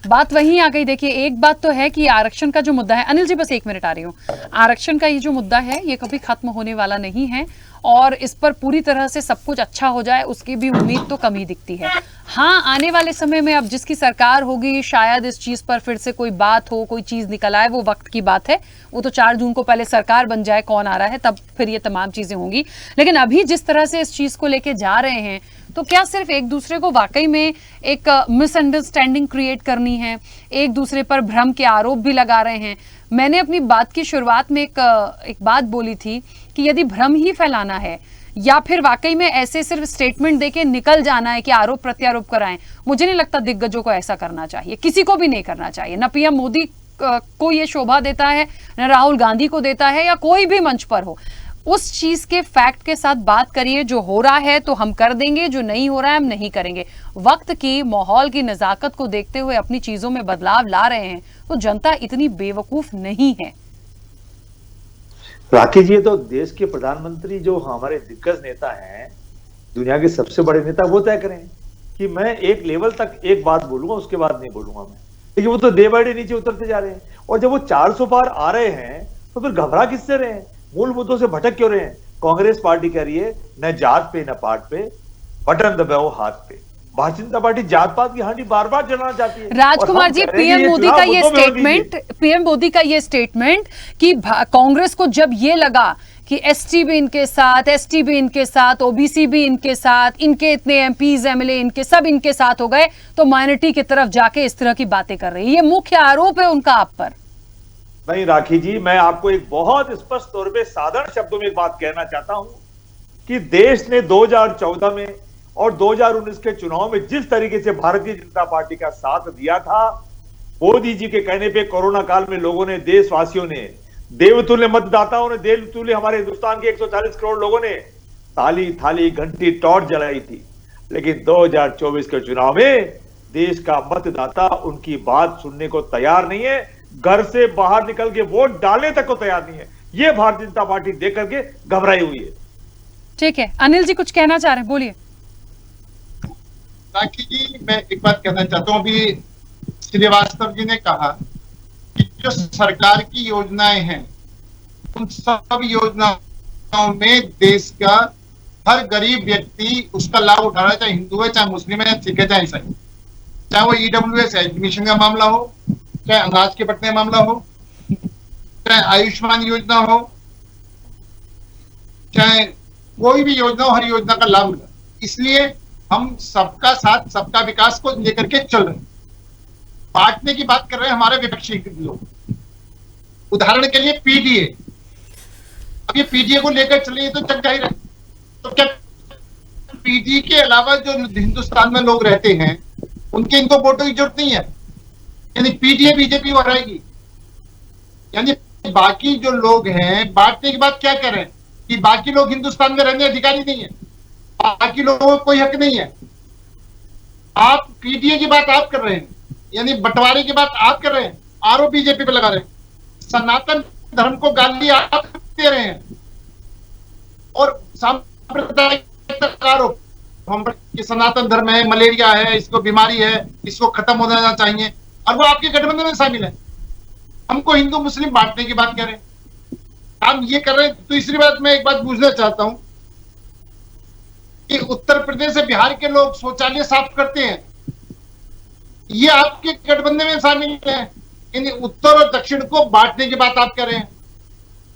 बात वहीं आ गई। देखिए, एक बात तो है कि आरक्षण का जो मुद्दा है, अनिल जी बस 1 मिनट आ रही हूँ, आरक्षण का ये जो मुद्दा है ये कभी खत्म होने वाला नहीं है और इस पर पूरी तरह से सब कुछ अच्छा हो जाए उसकी भी उम्मीद तो कम ही दिखती है। हाँ, आने वाले समय में अब जिसकी सरकार होगी शायद इस चीज पर फिर से कोई बात हो, कोई चीज निकल आए, वो वक्त की बात है। वो तो 4 जून को पहले सरकार बन जाए, कौन आ रहा है, तब फिर ये तमाम चीजें होंगी। लेकिन अभी जिस तरह से इस चीज को लेके जा रहे हैं, तो क्या सिर्फ एक दूसरे को वाकई में एक मिसअंडरस्टैंडिंग क्रिएट करनी है, एक दूसरे पर भ्रम के आरोप भी लगा रहे हैं? मैंने अपनी बात की शुरुआत में एक बात बोली थी कि यदि भ्रम ही फैलाना है या फिर वाकई में ऐसे सिर्फ स्टेटमेंट देके निकल जाना है कि आरोप प्रत्यारोप कराएं, मुझे नहीं लगता दिग्गजों को ऐसा करना चाहिए, किसी को भी नहीं करना चाहिए। न पीएम मोदी को ये शोभा देता है, न राहुल गांधी को देता है, या कोई भी मंच पर हो। उस चीज के फैक्ट के साथ बात करिए, जो हो रहा है तो हम कर देंगे, जो नहीं हो रहा है हम नहीं करेंगे। वक्त की, माहौल की नजाकत को देखते हुए अपनी चीजों में बदलाव ला रहे हैं, तो जनता इतनी बेवकूफ नहीं है। राखी जी, तो देश के प्रधानमंत्री जो हमारे दिग्गज नेता हैं, दुनिया के सबसे बड़े नेता, वो तय करें कि मैं एक लेवल तक एक बात बोलूंगा, उसके बाद नहीं बोलूंगा मैं। लेकिन वो तो डे बाय डे नीचे उतरते जा रहे हैं, और जब वो 400 पार आ रहे हैं तो फिर घबरा किससे रहे हैं, मूल मुद्दों से भटक क्यों रहे हैं? कांग्रेस पार्टी कह रही है न जात पे न पात पे, बटन दबाओ हाथ पे। भारतीय जनता पार्टी जात पात की हांडी बार बार चलाना चाहती है। राजकुमार जी, पीएम मोदी का ये स्टेटमेंट कि कांग्रेस को जब ये लगा कि एसटी भी इनके साथ, एसटी भी इनके साथ, ओबीसी भी इनके साथ, इनके इतने एमपीज एमएलए इनके सब इनके साथ हो गए, तो माइनॉरिटी की तरफ जाके इस तरह की बातें कर रही है। ये मुख्य आरोप है उनका आप पर। नहीं राखी जी, मैं आपको एक बहुत स्पष्ट तौर पे साधारण शब्दों में एक बात कहना चाहता हूं कि देश ने 2014 में और 2019 के चुनाव में जिस तरीके से भारतीय जनता पार्टी का साथ दिया था, मोदी जी के कहने पे कोरोना काल में लोगों ने, देशवासियों ने, देवतुल्य मतदाताओं ने, देवतुल्य हमारे हिंदुस्तान के 140 करोड़ लोगों ने ताली थाली घंटी टॉर्च जलाई थी। लेकिन 2024 के चुनाव में देश का मतदाता उनकी बात सुनने को तैयार नहीं है, घर से बाहर निकल के वोट डालने तक को तैयार नहीं है। ये भारतीय जनता पार्टी देख करके घबराई हुई है। ठीक है, अनिल जी कुछ कहना चाह रहे हैं, बोलिए। राखी जी, मैं एक बात कहना चाहता हूँ। अभी श्रीवास्तव जी ने कहा कि जो सरकार की योजनाएं हैं, उन सब योजनाओं में देश का हर गरीब व्यक्ति उसका लाभ उठा रहा है, चाहे हिंदू है, चाहे मुस्लिम है, चाहे सिख है, चाहे ईसाई, चाहे वो ईडब्ल्यूएस एडमिशन का मामला हो, चाहे अनाज के बंटने का मामला हो, चाहे आयुष्मान योजना हो, चाहे कोई भी योजना हो, हर योजना का लाभ मिला। इसलिए हम सबका साथ सबका विकास को लेकर के चल रहे हैं। बांटने की बात कर रहे हैं हमारे विपक्षी लोग। उदाहरण के लिए पीडीए, अब ये पीडीए को लेकर चले तो जग जाहिर है। तो क्या पीडीए के अलावा जो हिंदुस्तान में लोग रहते हैं उनके इनको वोटों की जरूरत नहीं है, यानी पीडीए बीजेपी वो रहेगी। यानी बाकी जो लोग हैं, बांटने की बात क्या कर रहे हैं कि बाकी लोग हिंदुस्तान में रहने अधिकारी नहीं है, बाकी लोगों को कोई हक नहीं है। आप पीडीए की बात आप कर रहे हैं, यानी बंटवारे की बात आप कर रहे हैं, आरोप बीजेपी पे लगा रहे हैं। सनातन धर्म को गाली आप दे रहे हैं और सांप्रदायिक आरोप हम कि सनातन धर्म है, मलेरिया है, इसको बीमारी है, इसको खत्म हो जाना चाहिए, और वो आपके गठबंधन में शामिल है। हमको हिंदू मुस्लिम बांटने की बात कर रहे हैं, हम ये कर रहे हैं। दूसरी बात मैं एक बात पूछना चाहता हूं कि उत्तर प्रदेश से बिहार के लोग शौचालय साफ करते हैं, ये आपके गठबंधन में शामिल है। यानी उत्तर और दक्षिण को बांटने की बात आप कर रहे हैं,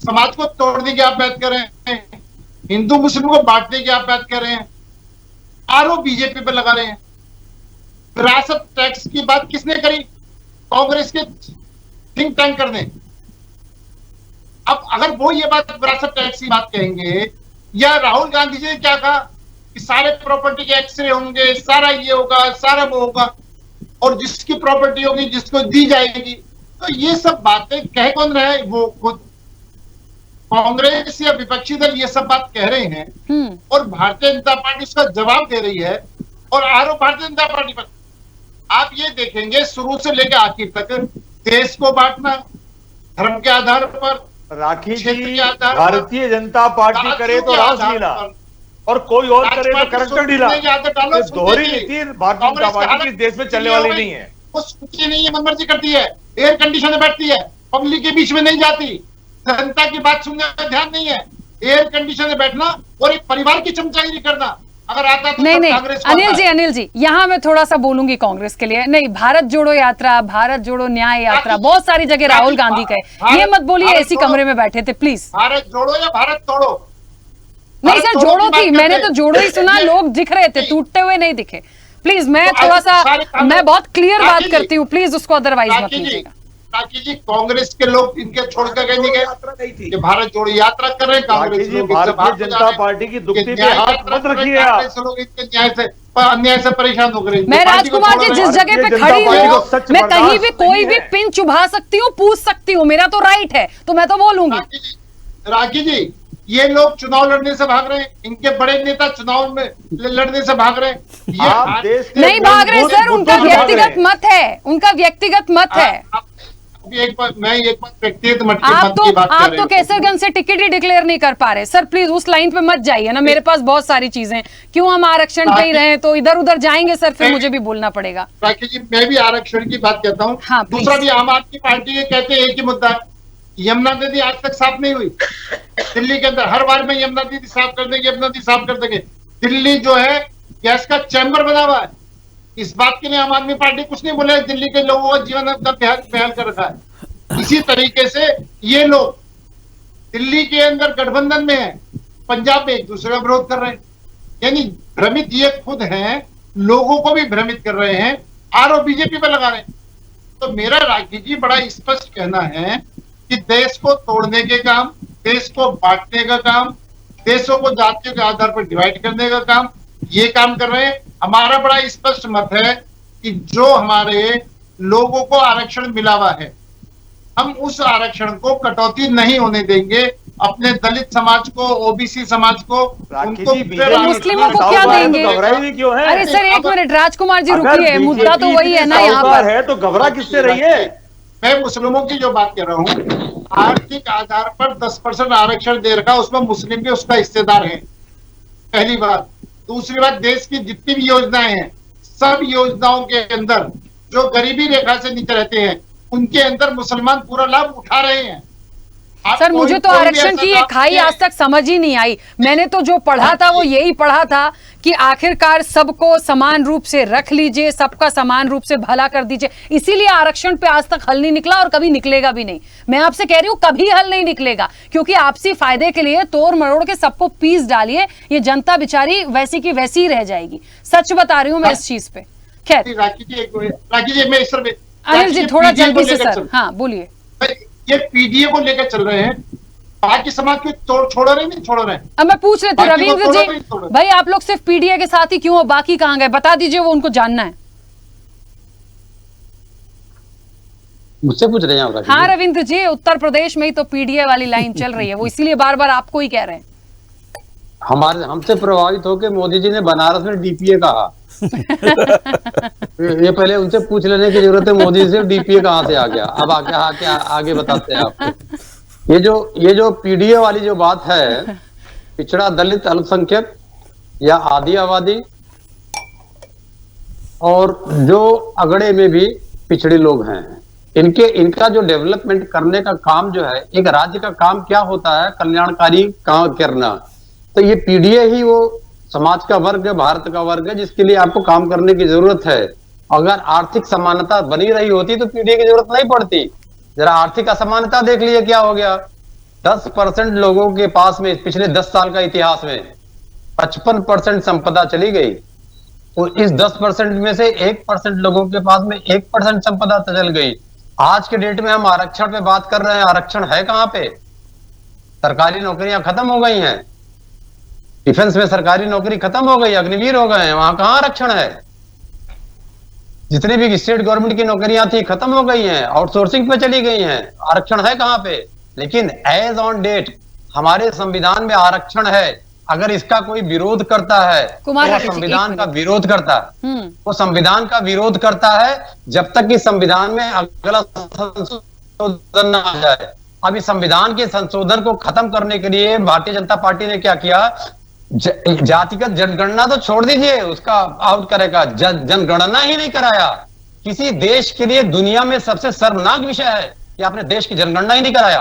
समाज को तोड़ने की आप बात कर रहे हैं, हिंदू मुस्लिम को बांटने की आप बात कर रहे हैं, आरोप बीजेपी पे लगा रहे हैं। विरासत टैक्स की बात किसने करी? कांग्रेस के थिंक टैंक करने। अब अगर वो ये बात विरासत टैक्स की बात कहेंगे, या राहुल गांधी जी ने क्या कहा कि सारे प्रॉपर्टी के एक्सरे होंगे, सारा ये होगा, सारा वो होगा, और जिसकी प्रॉपर्टी होगी जिसको दी जाएगी। तो ये सब बातें कह कौन रहा है? वो खुद कांग्रेस या विपक्षी दल ये सब बात कह रहे हैं और भारतीय जनता पार्टी उसका जवाब दे रही है और आरोप भारतीय जनता पार्टी पर। आप ये देखेंगे शुरू से लेकर आखिर तक देश को बांटना धर्म के आधार पर, राखी जी, भारतीय जनता पार्टी करे तो रासलीला और कोई और करे तो करंट ढीला। दोहरी नीति भारतीय जनता पार्टी की देश में चलने वाली नहीं है। वो सुनती नहीं है, मनमर्जी करती है, एयर कंडीशन में बैठती है, पब्लिक के बीच में नहीं जाती, जनता की बात सुनने का ध्यान नहीं है, एयर कंडीशन में बैठना और एक परिवार की चमचागिरी करना। अगर आता तो नहीं, अनिल जी यहाँ मैं थोड़ा सा बोलूंगी कांग्रेस के लिए। नहीं, भारत जोड़ो यात्रा, भारत जोड़ो न्याय यात्रा बहुत सारी जगह राहुल गांधी का, ये मत बोलिए ऐसी कमरे में बैठे थे प्लीज। भारत जोड़ो या भारत तोड़ो? नहीं सर, जोड़ो थी, मैंने तो जोड़ो ही सुना, लोग दिख रहे थे, टूटते हुए नहीं दिखे। प्लीज मैं थोड़ा सा, मैं बहुत क्लियर बात करती हूँ, प्लीज उसको अदरवाइज मत लीजिएगा। राखी जी, कांग्रेस के लोग इनके छोड़कर कहीं नहीं गए, भारत जोड़ो यात्रा कर रहे हैं कांग्रेस लोग। भारतीय जनता पार्टी की दुखती पे हाथ मत रखिए आप। लोग इनके न्याय से अन्याय से परेशान हो गए। मैं राजकुमार जी जिस जगह पे खड़ी हूँ, मैं कहीं भी कोई भी पिन चुभा सकती हूँ, पूछ सकती हूँ, मेरा तो राइट है, तो मैं तो बोलूंगी। राखी जी, ये लोग चुनाव लड़ने से भाग रहे हैं, इनके बड़े नेता चुनाव में लड़ने से भाग रहे हैं। ये नहीं भाग रहे सर, उनका व्यक्तिगत मत है, उनका व्यक्तिगत मत है। मैं एक बात व्यक्तिगत मत की बात आप तो केसरगंज से टिकट ही डिक्लेयर नहीं कर पा रहे। सर प्लीज उस लाइन पे मत जाइए ना, मेरे पास बहुत सारी चीजें, क्यों हम आरक्षण पे ही रहे, तो इधर उधर जाएंगे सर, फिर मुझे भी बोलना पड़ेगा। राखी जी, मैं भी आरक्षण की बात कहता हूँ। हाँ, दूसरा भी आम आदमी पार्टी के कहते हैं एक ही मुद्दा है, यमुना नदी आज तक साफ नहीं हुई। दिल्ली के अंदर हर बार में यमुना नदी साफ कर देंगे, यमुना नदी साफ कर देंगे। दिल्ली जो है गैस का चैम्बर बना हुआ है, इस बात के लिए आम आदमी पार्टी कुछ नहीं बोले, दिल्ली के लोगों का जीवन बेहाल कर रखा है। इसी तरीके से ये लोग दिल्ली के अंदर गठबंधन में है, पंजाब में एक दूसरे का विरोध कर रहे हैं। यानी भ्रमित ये खुद हैं, लोगों को भी भ्रमित कर रहे हैं, आरोप बीजेपी पर लगा रहे हैं। तो मेरा राखी जी बड़ा स्पष्ट कहना है कि देश को तोड़ने के काम, देश को बांटने का काम, देशों को जातियों के आधार पर डिवाइड करने का काम, ये काम कर रहे हैं। हमारा बड़ा स्पष्ट मत है कि जो हमारे लोगों को आरक्षण मिला हुआ है, हम उस आरक्षण को कटौती नहीं होने देंगे। अपने दलित समाज को, ओबीसी समाज को, उनको मुस्लिमों को क्या देंगे? क्यों है? अरे सर एक मिनट, राजकुमार जी रुकिए, मुद्दा तो वही है ना यहाँ पर है, तो घबरा किससे रही है? मैं मुस्लिमों की जो बात कर रहा हूँ, आर्थिक आधार पर 10% आरक्षण दे रखा, उसमें मुस्लिम भी उसका हिस्सेदार है। पहली बात। दूसरी बात, देश की जितनी भी योजनाएं हैं, सब योजनाओं के अंदर जो गरीबी रेखा से नीचे रहते हैं उनके अंदर मुसलमान पूरा लाभ उठा रहे हैं। सर मुझे तो आरक्षण की ये खाई आज तक समझ ही नहीं आई। मैंने तो जो पढ़ा था वो यही पढ़ा था कि आखिरकार सबको समान रूप से रख लीजिए, सबका समान रूप से भला कर दीजिए, इसीलिए आरक्षण पे आज तक हल नहीं निकला और कभी निकलेगा भी नहीं। मैं आपसे कह रही हूँ कभी हल नहीं निकलेगा, क्योंकि आपसी फायदे के लिए तोड़ मरोड़ के सबको पीस डालिए, ये जनता बेचारी वैसी की वैसी ही रह जाएगी। सच बता रही हूँ मैं इस चीज पे। खैर राखी जी, मैं इस पर अनिल जी थोड़ा जल्दी से सर, हाँ बोलिए। ये पीडीए को लेकर चल रहे हैं, बाकी समाज को छोड़ रहे नहीं छोड़ रहे हैं। अब मैं पूछ रही थी रविंद्र जी, भाई आप लोग सिर्फ पीडीए के साथ ही क्यों हो, बाकी कहां गए? बता दीजिए, वो उनको जानना है। मुझसे पूछ रहे हैं आप? हाँ रविंद्र जी, उत्तर प्रदेश में ही तो पीडीए वाली लाइन चल रही है, वो इसीलिए बार बार आपको ही कह रहे हैं। हमसे प्रभावित होकर मोदी जी ने बनारस में डीपीए कहा। ये पहले उनसे पूछ लेने की जरूरत है मोदी से, डीपीए कहां से आ गया। अब आगे बताते हैं आपको। ये जो पीडीए वाली जो बात है, पिछड़ा, दलित, अल्पसंख्यक या आदि आबादी और जो अगड़े में भी पिछड़े लोग हैं, इनका जो डेवलपमेंट करने का काम जो है, एक राज्य का काम क्या होता है, कल्याणकारी काम करना। तो ये पीडीए ही वो समाज का वर्ग है, भारत का वर्ग है, जिसके लिए आपको काम करने की जरूरत है। अगर आर्थिक समानता बनी रही होती तो पीडीए की जरूरत नहीं पड़ती। जरा आर्थिक असमानता देख लिए क्या हो गया। 10% लोगों के पास में पिछले 10 साल का इतिहास में 55% संपदा चली गई, और इस 10% में से 1% लोगों के पास में 1% संपदा चल गई। आज के डेट में हम आरक्षण पे बात कर रहे हैं, आरक्षण है कहां पे? सरकारी नौकरियां खत्म हो गई हैं, डिफेंस में सरकारी नौकरी खत्म हो गई, अग्निवीर हो गए हैं, वहां कहां आरक्षण है? जितनी भी स्टेट गवर्नमेंट की नौकरियां थी खत्म हो गई हैं, आउटसोर्सिंग पे चली गई हैं, आरक्षण है कहां पे? लेकिन एज ऑन डेट हमारे संविधान में आरक्षण है। अगर इसका कोई विरोध करता है तो संविधान का विरोध करता है, वो संविधान का विरोध करता है जब तक कि संविधान में अगला संशोधन न आ जाए। अब इस संविधान के संशोधन को खत्म करने के लिए भारतीय जनता पार्टी ने क्या किया, जातिगत जनगणना तो छोड़ दीजिए, उसका आउट करेगा, जनगणना ही नहीं कराया। किसी देश के लिए दुनिया में सबसे शर्मनाक विषय है कि आपने देश की जनगणना ही नहीं कराया।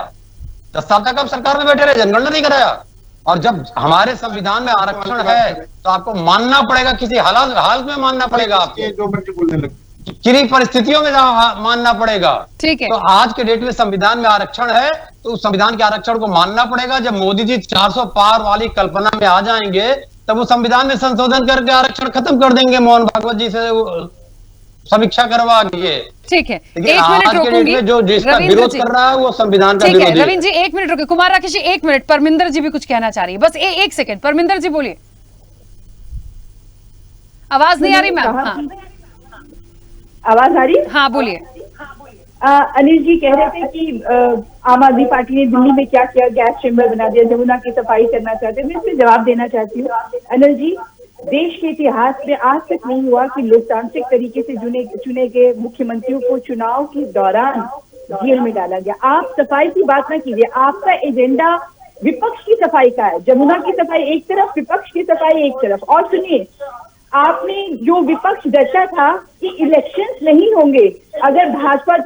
10 साल तक आप सरकार में बैठे रहे, जनगणना नहीं कराया। और जब हमारे संविधान में आरक्षण है तो आपको मानना पड़ेगा, किसी हालत में मानना पड़ेगा, आपको जो मर्जी बोलने लगे, किन्हीं परिस्थितियों में मानना पड़ेगा। ठीक है। तो आज के डेट में संविधान में आरक्षण है तो उस संविधान के आरक्षण को मानना पड़ेगा। जब मोदी जी 400 पार वाली कल्पना में आ जाएंगे तब वो संविधान में संशोधन करके आरक्षण खत्म कर देंगे, मोहन भागवत जी से समीक्षा करवा दिए। ठीक है, एक मिनट रोकूंगी। जो जिसका विरोध कर रहा है वो संविधान का विरोधी है। रविंद्र जी 1 मिनट रुके। कुमार राकेश जी 1 मिनट, परमिंदर जी भी कुछ कहना चाह रही है, बस 1 सेकंड। परमिंदर जी बोलिए, आवाज नहीं आ रही मैम? हाँ आवाज आ रही? हाँ बोलिए। अनिल जी कह रहे थे कि आम आदमी पार्टी ने दिल्ली में क्या किया, गैस चेम्बर बना दिया, जमुना की सफाई करना चाहते हैं। मैं इसमें जवाब देना चाहती हूँ। अनिल जी, देश के इतिहास में आज तक नहीं हुआ कि लोकतांत्रिक तरीके से चुने गए मुख्यमंत्रियों को चुनाव के दौरान जेल में डाला गया। आप सफाई की बात ना कीजिए, आपका एजेंडा विपक्ष की सफाई का है। जमुना की सफाई एक तरफ, विपक्ष की सफाई एक तरफ। और सुनिए, आपने जो विपक्ष डरता था कि इलेक्शंस नहीं होंगे अगर भाजपा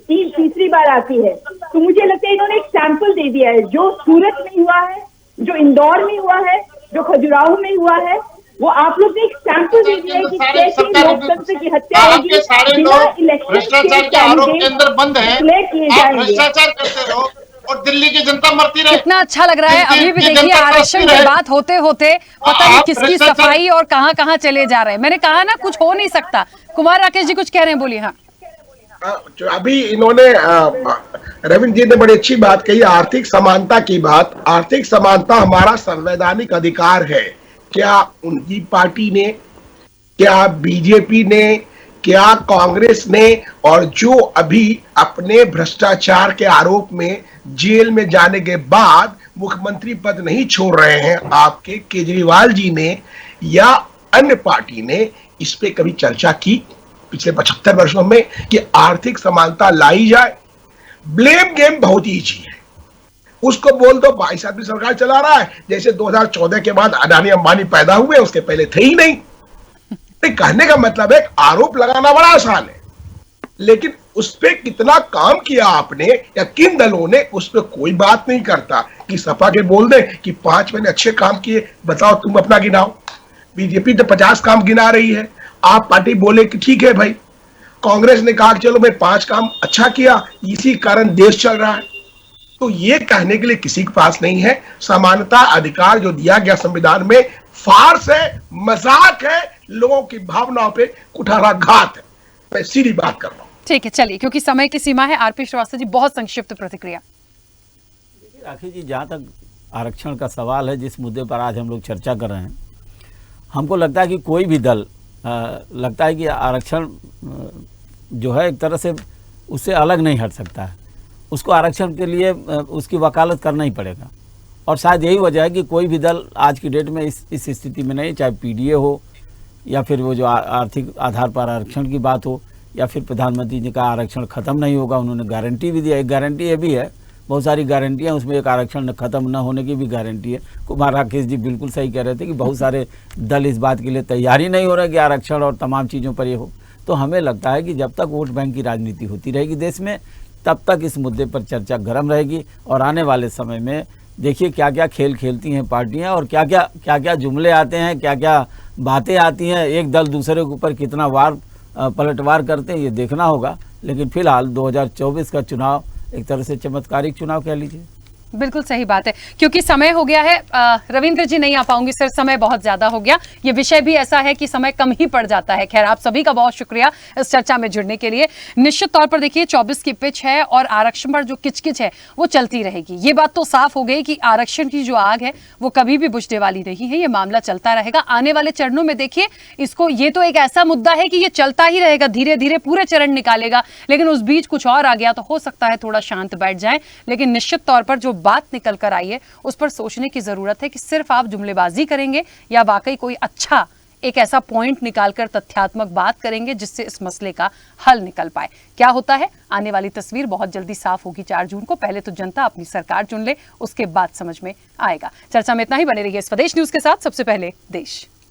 तीसरी बार आती है, तो मुझे लगता है इन्होंने एक सैंपल दे दिया है। जो सूरत में हुआ है, जो इंदौर में हुआ है, जो खजुराहो में हुआ है, वो आप लोग ने एक सैंपल दे दिया है कि कैसे लोकतंत्र की हत्या होगी बिना इलेक्शन के आरोप के अंदर बंद है, भ्रष्टाचार करते रहो और दिल्ली की जनता मरती रहे। कितना अच्छा लग रहा है। अभी भी देखिए आरक्षण की बात होते होते पता नहीं किसकी सफाई और कहां कहां चले जा रहे हैं। मैंने कहा ना, कुछ हो नहीं सकता। कुमार राकेश जी कुछ कह रहे हैं, बोलिए। हाँ अभी इन्होंने रविंद्र जी ने बड़ी अच्छी बात कही, आर्थिक समानता की बात। आर्थिक समानता हमारा संवैधानिक अधिकार है। क्या उनकी पार्टी ने, क्या बीजेपी ने, क्या कांग्रेस ने, और जो अभी अपने भ्रष्टाचार के आरोप में जेल में जाने के बाद मुख्यमंत्री पद नहीं छोड़ रहे हैं, आपके केजरीवाल जी ने या अन्य पार्टी ने इस पे कभी चर्चा की पिछले 75 वर्षों में कि आर्थिक समानता लाई जाए? ब्लेम गेम बहुत ईजी है। उसको बोल दो 22 आदमी सरकार चला रहा है, जैसे 2014 के बाद अडानी अंबानी पैदा हुए, उसके पहले थे ही नहीं। कहने का मतलब है आरोप लगाना बड़ा आसान है, लेकिन उस पर कितना काम किया आपने या किन दलों ने, उस पर कोई बात नहीं करता। कि सपा के बोल दे कि 5 महीने अच्छे काम किए, बताओ तुम अपना गिनाओ। बीजेपी तो 50 काम गिना रही है, आप पार्टी बोले कि ठीक है भाई। कांग्रेस ने कहा कि चलो मैं 5 काम अच्छा किया, इसी कारण देश चल रहा है। तो ये कहने के लिए किसी के पास नहीं है। समानता अधिकार जो दिया गया संविधान में फार्स है, मजाक है, लोगों की भावनाओं पे कुठाराघात है। मैं सीधी बात कर रहा हूं। ठीक है, चलिए, क्योंकि समय की सीमा है, आरपी श्रीवास्तव जी बहुत संक्षिप्त प्रतिक्रिया। राखी जी, जहाँ तक आरक्षण का सवाल है, जिस मुद्दे पर आज हम लोग चर्चा कर रहे हैं, हमको लगता है कि कोई भी दल लगता है कि आरक्षण जो है एक तरह से उससे अलग नहीं हट सकता है। उसको आरक्षण के लिए उसकी वकालत करना ही पड़ेगा। और शायद यही वजह है कि कोई भी दल आज की डेट में इस स्थिति में नहीं, चाहे पीडीए हो या फिर वो जो आर्थिक आधार पर आरक्षण की बात हो, या फिर प्रधानमंत्री जी का आरक्षण खत्म नहीं होगा, उन्होंने गारंटी भी दिया। एक गारंटी ये भी है, बहुत सारी गारंटियाँ, उसमें एक आरक्षण खत्म न होने की भी गारंटी है। कुमार राकेश जी बिल्कुल सही कह रहे थे कि बहुत सारे दल इस बात के लिए तैयार ही नहीं हो रहे कि आरक्षण और तमाम चीज़ों पर ये हो। तो हमें लगता है कि जब तक वोट बैंक की राजनीति होती रहेगी देश में, तब तक इस मुद्दे पर चर्चा गर्म रहेगी। और आने वाले समय में देखिए क्या क्या खेल खेलती हैं पार्टियां, और क्या क्या जुमले आते हैं, क्या क्या बातें आती हैं, एक दल दूसरे के ऊपर कितना पलटवार करते हैं, ये देखना होगा। लेकिन फिलहाल 2024 का चुनाव एक तरह से चमत्कारिक चुनाव कह लीजिए। बिल्कुल सही बात है, क्योंकि समय हो गया है। रविंद्र जी नहीं आ पाऊंगी सर, समय बहुत ज्यादा हो गया। ये विषय भी ऐसा है कि समय कम ही पड़ जाता है। खैर, आप सभी का बहुत शुक्रिया इस चर्चा में जुड़ने के लिए। निश्चित तौर पर देखिए 24 की पिच है और आरक्षण पर जो किचकिच है वो चलती रहेगी। ये बात तो साफ हो गई कि आरक्षण की जो आग है वो कभी भी बुझने वाली नहीं है। ये मामला चलता रहेगा। आने वाले चरणों में देखिए इसको, ये तो एक ऐसा मुद्दा है कि ये चलता ही रहेगा, धीरे धीरे पूरे चरण निकालेगा। लेकिन उस बीच कुछ और आ गया तो हो सकता है थोड़ा शांत बैठ जाए। लेकिन निश्चित तौर पर जो बात निकल कर आई है उस पर सोचने की जरूरत है कि सिर्फ आप जुमलेबाजी करेंगे या वाकई कोई अच्छा एक ऐसा पॉइंट निकालकर तथ्यात्मक बात करेंगे जिससे इस मसले का हल निकल पाए। क्या होता है, आने वाली तस्वीर बहुत जल्दी साफ होगी। 4 जून को पहले तो जनता अपनी सरकार चुन ले, उसके बाद समझ में आएगा। चर्चा में इतना ही। बने रहिए स्वदेश न्यूज के साथ। सबसे पहले देश।